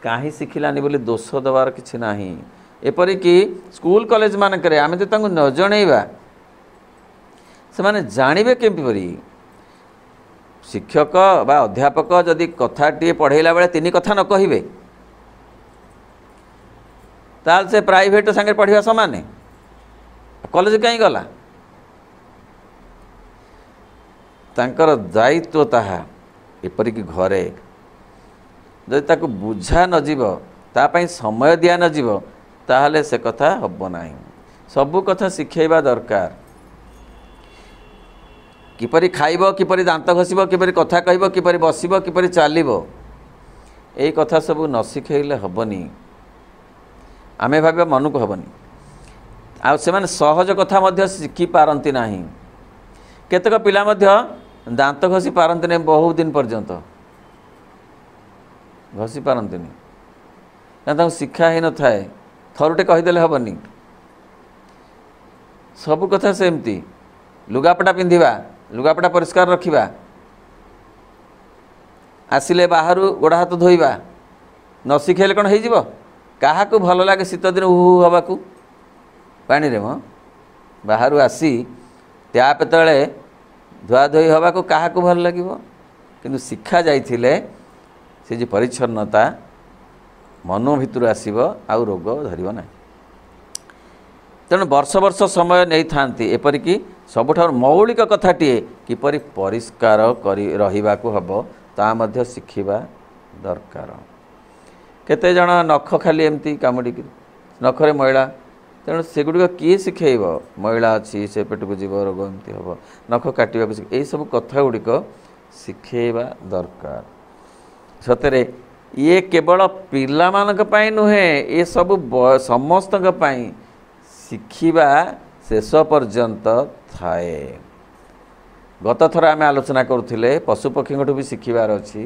କାହିଁ ଶିଖିଲାନି ବୋଲି ଦୋଷ ଦେବାର କିଛି ନାହିଁ। ଏପରିକି ସ୍କୁଲ କଲେଜ ମାନଙ୍କରେ ଆମେ ଯଦି ତାଙ୍କୁ ନ ଜଣେଇବା, ସେମାନେ ଜାଣିବେ କିପରି? ଶିକ୍ଷକ ବା ଅଧ୍ୟାପକ ଯଦି କଥାଟିଏ ପଢ଼େଇଲା ବେଳେ 3 କଥା ନ କହିବେ, ତାହେଲେ ସେ ପ୍ରାଇଭେଟ ସାଙ୍ଗରେ ପଢ଼ିବା ସମାନ। କଲେଜ କାହିଁ ଗଲା? ତାଙ୍କର ଦାୟିତ୍ୱ ତାହା। ଏପରିକି ଘରେ ଯଦି ତାକୁ ବୁଝା ନଯିବ, ତା ପାଇଁ ସମୟ ଦିଆ ନଯିବ, ତାହେଲେ ସେ କଥା ହେବ ନାହିଁ। ସବୁ କଥା ଶିଖେଇବା ଦରକାର। କିପରି ଖାଇବ, କିପରି ଦାନ୍ତ ଘଷିବ, କିପରି କଥା କହିବ, କିପରି ବସିବ, କିପରି ଚାଲିବ, ଏଇ କଥା ସବୁ ନ ଶିଖେଇଲେ ହେବନି। ଆମେ ଭାବିବା ମନକୁ ହେବନି। ଆଉ ସେମାନେ ସହଜ କଥା ମଧ୍ୟ ଶିଖିପାରନ୍ତି ନାହିଁ। କେତେକ ପିଲା ମଧ୍ୟ ଦାନ୍ତ ଘଷି ପାରନ୍ତି ନାହିଁ, ବହୁତ ଦିନ ପର୍ଯ୍ୟନ୍ତ ଘଷି ପାରନ୍ତିନି, କାରଣ ତାଙ୍କୁ ଶିକ୍ଷା ହେଇନଥାଏ। ଥରୁଟେ କହିଦେଲେ ହେବନି। ସବୁ କଥା ସେମିତି। ଲୁଗାପଟା ପିନ୍ଧିବା, ଲୁଗାପଟା ପରିଷ୍କାର ରଖିବା, आसिले बाहर गोड़ हाथ धोइबा न शिखेले कौन हो क्या भल लगे शीत दिन उहु हवा पानी रे म बाहर आसी टैप तले धुआ धोई हवा को क्या भल लगे किंतु शिक्षा जाइथिले से जो परिच्छन्नता मन भितर आसब आउ रोग धरब ना तेणु वर्ष वर्ष समय नहीं थांती एपरिकी सबुठ मौलिक कथाटे किपरि परिष्कार रहिबा को हबो ता मध्य शिखिबा दरकार। केते जण नख खाली एमती कामुड़ी नखरे मैला तेणु सेगुड़िक किए शिखेब मैला अच्छी से पेट को जीव रोग एमती हम नख काटा यही सब कथा गुड़िक शिखेबा दरकार। सतरे ये केवल पिला मानक पाई नुहे ये सब समस्त शिखिबा शेष पर्यंत थाए। गत थर आम आलोचना करुले पशुपक्षी भी शिखिबार अच्छी।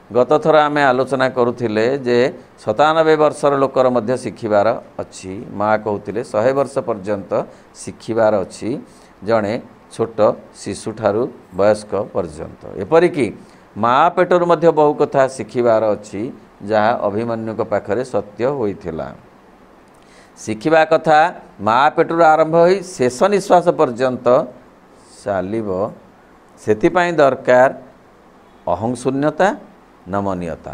गत थर आम आलोचना करुले जे 97 वर्षर लोकर मध्य शिखिबार अच्छी। माँ कहते 100 वर्ष पर्यंत शिखिबार अच्छी जड़े छोट शिशु ठारू वयस्क पर्यंत। एपरिकी माँ पेटर मध्य बहु कथा शिखिबार अच्छी जहाँ अभिमन्यु पाखरे सत्य होइथिला। शिखिबा कथा माँ पेटर आरंभ हो शेष निश्वास पर्यंत चलिबो सेथिपाई दरकार अहं शून्यता नमनीयता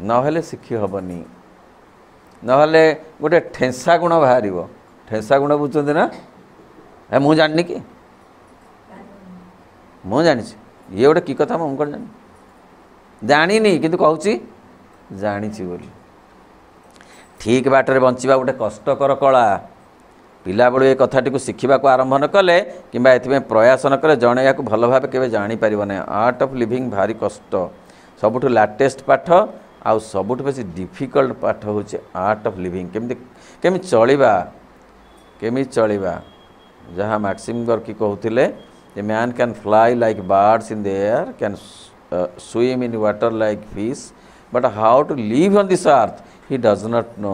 नहेले शिखि हेबनी नहेले गोटे ठेंसा गुण बाहर ठेंसा गुण बुझुंती ना ए मु जानी कि मु जानी ये गोटे कि कथा मुझे जानी जानी किंतु कहूँ जानी बोली। ठीक बाटर बंचवा गोटे कष्टकर कला पिला बेलू ये कथाटी को शिखा को आरंभ न कले कि प्रयास न कले जड़े या भल भाव के जापर ना। आर्ट ऑफ लिविंग भारी कष्ट सबुठ लाटेस्ट पाठ आउ सबुठ बेसी डिफिकल्ट पाठ हूँ आर्ट ऑफ लिविंग केमी चलवा केमी चलवा जहाँ मैक्सिम गर्की कहते a man can fly like birds in the air can swim in water like fish but how to live on this earth he does not know.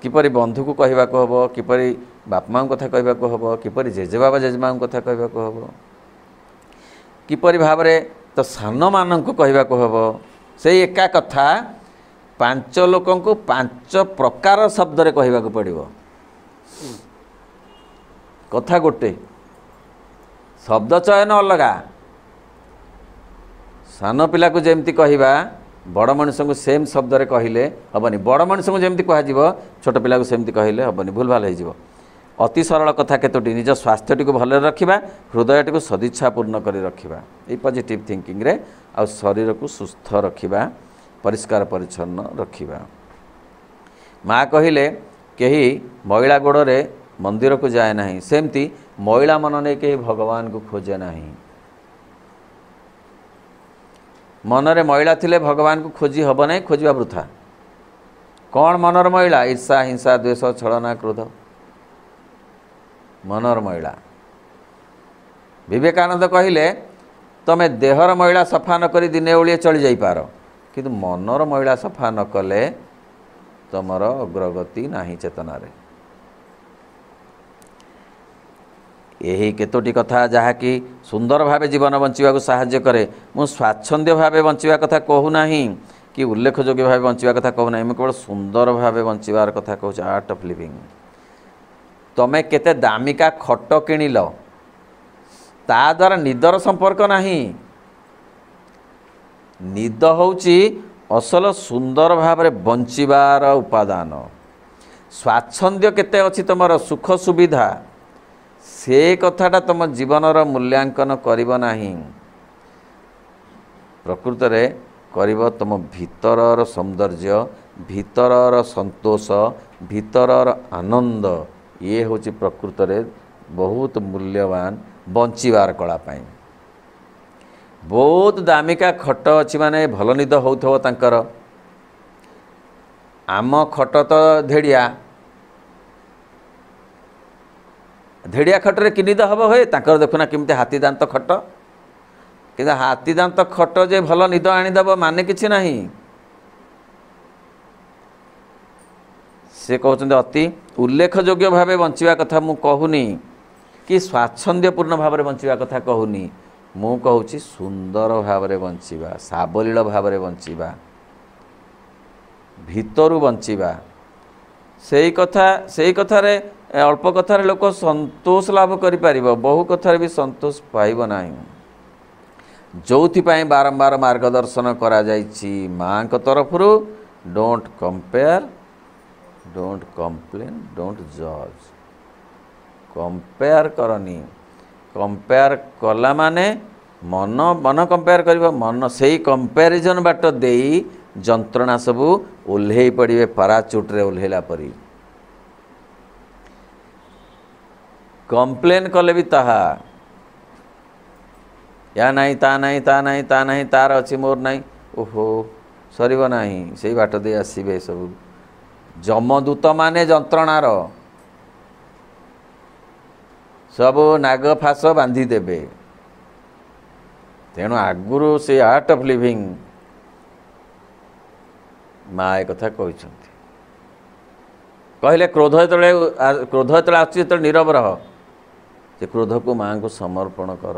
किपरि बंधु को कहवा को हबो किपरि बाप माँ कथा कहवा को हबो किपरि जेजेबाबा जेजेमा कथा कहवा को हबो किपरि भाव रे तो सान मान को कहवा को हबो से एका कथा 5 लोकों को 5 प्रकार शब्द रे कहवा को पड़िबो। कथा गोटे शब्द चयन अलगा सान पिला को जेमती कहवा बड़ मनुष्य को सेम शब्द रे कहले हेनी बड़ मनुष्य को जमी कह छोट पिला को सेमती कहले हेनी भूल भाल हो। अति सरल कथा केतोटी निज स्वास्थ्य को भल रखा हृदय टी सदिच्छापूर्ण कर रखा ये पॉजिटिव थिंकिंग रे आ शरीर को सुस्थ रखा परिष्कार परिच्छन्न रखा। माँ कहले कहीं महिला गोड़े मंदिर को जाए ना सेमती महिला मन नहीं कहीं भगवान को खोजे ना मनरे महिला थिले भगवान को खोजी हब ना खोजा वृथा कौन मनर महिला ईर्षा हिंसा द्वेष छलना क्रोध मनर महिला। विवेकानंद कहले तमे देहर महिला सफा नकरी दिने ओलिए चली जाइपार किंतु मनर महिला सफा नकले तुमर अग्रगति नाही चेतना रे। यही केतोटी कथा जहाँकि सुंदर भावे जीवन बंचवा साहाय्य करे। मु स्वाच्छंद्य भावे बंचवा कथा कहूना कि उल्लेखयोग्य भावे बंचवा कथा कहूना मुझे केवल सुंदर भावे बंचवार कथा कहूँ आर्ट ऑफ लिविंग। तमें केते दामिका खट किणिल ता द्वारा निदर संपर्क नाही निद होउची असल सुंदर भावे बंचवार उपादान। स्वाच्छंद्य केते अछि तुमर सुख सुविधा से कथाटा तुम जीवनर मूल्यांकन करिब नाही प्रकृत रे करिब तुम भीतरर सौंदर्य भीतरर संतोष भीतरर आनंद ये हूँ प्रकृत रे बहुत मूल्यवान बंचीबार कला पाई। बहुत दामिका खट अच्छी माने भल निद होउथो तांकर आम खट तो धेड़िया धेड़िया खटरे कि निद हम हुए तांकर देखुना केमती हाथी दांत खट कि हाथी दांत खट जे भल निद आनीदेव माने किछि नाही। से कहते अति उल्लेखयोग्य भावे बंचवा कथा मु कहूनी कि स्वाच्छंद्यपूर्ण भाव में बंचवा कथा कहूनी ମୁଁ କହୁଛି ସୁନ୍ଦର ଭାବରେ ବଞ୍ଚିବା, ସାବଲୀଳ ଭାବରେ ବଞ୍ଚିବା, ଭିତରୁ ବଞ୍ଚିବା। ସେଇ କଥାରେ ଅଳ୍ପ କଥାରେ ଲୋକ ସନ୍ତୋଷ ଲାଭ କରିପାରିବ, ବହୁ କଥାରେ ବି ସନ୍ତୋଷ ପାଇବ ନାହିଁ। ଯେଉଁଥିପାଇଁ ବାରମ୍ବାର ମାର୍ଗଦର୍ଶନ କରାଯାଇଛି ମାଙ୍କ ତରଫରୁ, don't compare, don't complain, don't ଜଜ୍। କମ୍ପେୟାର କରନି। କମ୍ପେୟାର କଲା ମାନେ ମନ କମ୍ପେୟାର କରିବ, ମନ ସେଇ କମ୍ପାରିଜନ୍ ବାଟ ଦେଇ ଯନ୍ତ୍ରଣା ସବୁ ଓହ୍ଲେଇ ପଡ଼ିବେ ପାରାଚୁଟ୍ରେ ଓହ୍ଲେଇଲା ପରି। କମ୍ପ୍ଲେନ୍ କଲେ ବି ତାହା, ୟା ନାହିଁ ତା ନାହିଁ, ତା ନାହିଁ ତା ନାହିଁ, ତାର ଅଛି ମୋର ନାହିଁ, ଓହୋ ସରିବ ନାହିଁ। ସେଇ ବାଟ ଦେଇ ଆସିବେ ସବୁ ଯମଦୂତ ମାନେ ଯନ୍ତ୍ରଣାର, ସବୁ ନାଗ ଫାସ ବାନ୍ଧିଦେବେ। ତେଣୁ ଆଗରୁ ସେ ଆର୍ଟ ଅଫ୍ ଲିଭିଂ ମା ଏ କଥା କହିଛନ୍ତି। କହିଲେ କ୍ରୋଧ ଯେତେବେଳେ ଆସୁଛି ଯେତେବେଳେ ନୀରବ ରହ, ସେ କ୍ରୋଧକୁ ମାଙ୍କୁ ସମର୍ପଣ କର।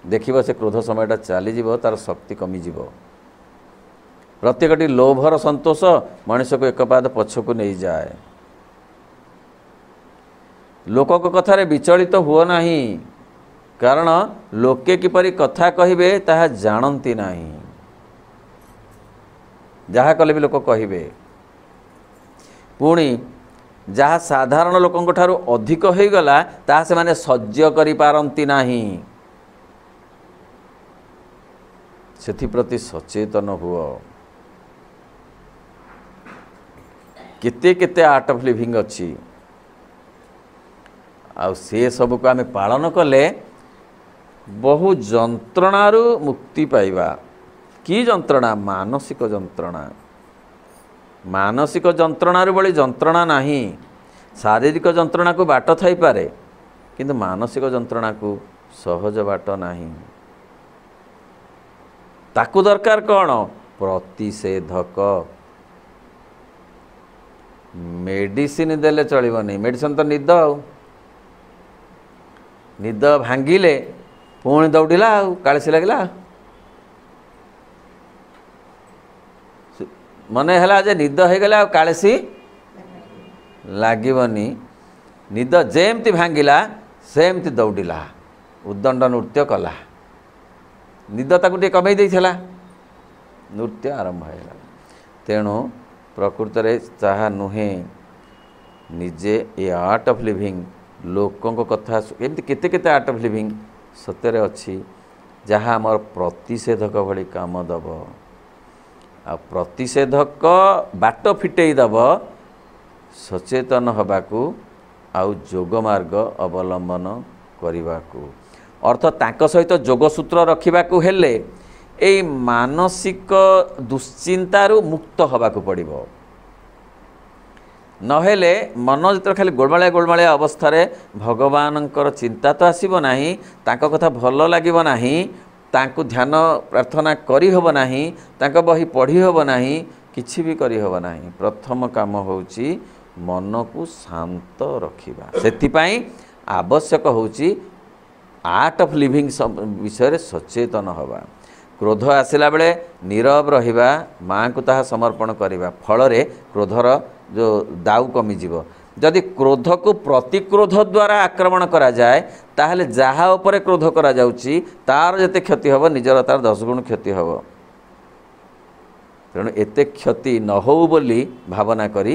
ଦେଖିବ ସେ କ୍ରୋଧ ସମୟଟା ଚାଲିଯିବ, ତାର ଶକ୍ତି କମିଯିବ। ପ୍ରତ୍ୟେକଟି ଲୋଭର ସନ୍ତୋଷ ମଣିଷକୁ ଏକ ପାଦ ପଛକୁ ନେଇଯାଏ। ଲୋକଙ୍କ କଥାରେ ବିଚଳିତ ହୁଅ ନାହିଁ, କାରଣ ଲୋକେ କିପରି କଥା କହିବେ ତାହା ଜାଣନ୍ତି ନାହିଁ। ଯାହା କଲେ ବି ଲୋକ କହିବେ। ପୁଣି ଯାହା ସାଧାରଣ ଲୋକଙ୍କ ଠାରୁ ଅଧିକ ହୋଇଗଲା ତାହା ସେମାନେ ସହ୍ୟ କରିପାରନ୍ତି ନାହିଁ। ସେଥିପ୍ରତି ସଚେତନ ହୁଅ। କେତେ କେତେ ଆର୍ଟ ଅଫ୍ ଲିଭିଂ ଅଛି, ଆଉ ସେ ସବୁକୁ ଆମେ ପାଳନ କଲେ ବହୁ ଯନ୍ତ୍ରଣାରୁ ମୁକ୍ତି ପାଇବା। କି ଯନ୍ତ୍ରଣା? ମାନସିକ ଯନ୍ତ୍ରଣା। ମାନସିକ ଯନ୍ତ୍ରଣାରୁ ଭଳି ଯନ୍ତ୍ରଣା ନାହିଁ। ଶାରୀରିକ ଯନ୍ତ୍ରଣାକୁ ବାଟ ଥାଇପାରେ, କିନ୍ତୁ ମାନସିକ ଯନ୍ତ୍ରଣାକୁ ସହଜ ବାଟ ନାହିଁ। ତାକୁ ଦରକାର କ'ଣ? ପ୍ରତିଷେଧକ। ମେଡ଼ିସିନ ଦେଲେ ଚଳିବନି। ମେଡ଼ିସିନ ତ ନିଦ, ଆଉ ନିଦ ଭାଙ୍ଗିଲେ ପୁଣି ଦୌଡ଼ିଲା, ଆଉ କାଳିସି ଲାଗିଲା। ମନେ ହେଲା ଯେ ନିଦ ହେଇଗଲେ ଆଉ କାଳିସି ଲାଗିବନି। ନିଦ ଯେମିତି ଭାଙ୍ଗିଲା ସେମିତି ଦୌଡ଼ିଲା, ଉଦଣ୍ଡ ନୃତ୍ୟ କଲା। ନିଦ ତାକୁ ଟିକେ କମେଇ ଦେଇଥିଲା, ନୃତ୍ୟ ଆରମ୍ଭ ହେଇଗଲା। ତେଣୁ ପ୍ରକୃତରେ ତାହା ନୁହେଁ। ନିଜେ ଏ ଆର୍ଟ ଅଫ୍ ଲିଭିଂ, ଲୋକଙ୍କ କଥା ଏମିତି କେତେ କେତେ ଆର୍ଟ ଅଫ୍ ଲିଭିଂ ସତରେ ଅଛି, ଯାହା ଆମର ପ୍ରତିଷେଧକ ଭଳି କାମ ଦେବ। ଆଉ ପ୍ରତିଷେଧକ ବାଟ ଫିଟେଇ ଦେବ ସଚେତନ ହେବାକୁ, ଆଉ ଯୋଗ ମାର୍ଗ ଅବଲମ୍ବନ କରିବାକୁ। ଅର୍ଥ ତାଙ୍କ ସହିତ ଯୋଗସୂତ୍ର ରଖିବାକୁ ହେଲେ ଏଇ ମାନସିକ ଦୁଶ୍ଚିନ୍ତାରୁ ମୁକ୍ତ ହେବାକୁ ପଡ଼ିବ। ନହେଲେ ମନ ଯେତେବେଳେ ଖାଲି ଗୋଳମାଳିଆ ଅବସ୍ଥାରେ, ଭଗବାନଙ୍କର ଚିନ୍ତା ତ ଆସିବ ନାହିଁ, ତାଙ୍କ କଥା ଭଲ ଲାଗିବ ନାହିଁ, ତାଙ୍କୁ ଧ୍ୟାନ ପ୍ରାର୍ଥନା କରିହେବ ନାହିଁ, ତାଙ୍କ ବହି ପଢ଼ି ହେବ ନାହିଁ, କିଛି ବି କରିହେବ ନାହିଁ। ପ୍ରଥମ କାମ ହେଉଛି ମନକୁ ଶାନ୍ତ ରଖିବା। ସେଥିପାଇଁ ଆବଶ୍ୟକ ହେଉଛି ଆର୍ଟ ଅଫ୍ ଲିଭିଂ ବିଷୟରେ ସଚେତନ ହେବା। କ୍ରୋଧ ଆସିଲା ବେଳେ ନୀରବ ରହିବା, ମାଙ୍କୁ ତାହା ସମର୍ପଣ କରିବା। ଫଳରେ କ୍ରୋଧର ଯେଉଁ ଦାଉ କମିଯିବ। ଯଦି କ୍ରୋଧକୁ ପ୍ରତିକ୍ରୋଧ ଦ୍ୱାରା ଆକ୍ରମଣ କରାଯାଏ, ତାହେଲେ ଯାହା ଉପରେ କ୍ରୋଧ କରାଯାଉଛି ତାର ଯେତେ କ୍ଷତି ହେବ, ନିଜର ତାର 10 ଗୁଣ କ୍ଷତି ହେବ। ତେଣୁ ଏତେ କ୍ଷତି ନ ହେଉ ବୋଲି ଭାବନା କରି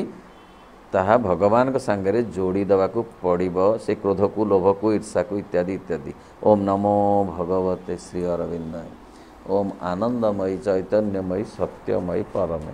ତାହା ଭଗବାନଙ୍କ ସାଙ୍ଗରେ ଯୋଡ଼ି ଦେବାକୁ ପଡ଼ିବ, ସେ କ୍ରୋଧକୁ, ଲୋଭକୁ, ଈର୍ଷାକୁ ଇତ୍ୟାଦି ଇତ୍ୟାଦି। ଓମ୍ ନମୋ ଭଗବତେ ଶ୍ରୀ ଅରବିନ୍ଦାୟ। ଓମ୍ ଆନନ୍ଦମୟୀ ଚୈତନ୍ୟମୟୀ ସତ୍ୟମୟୀ ପରମେ।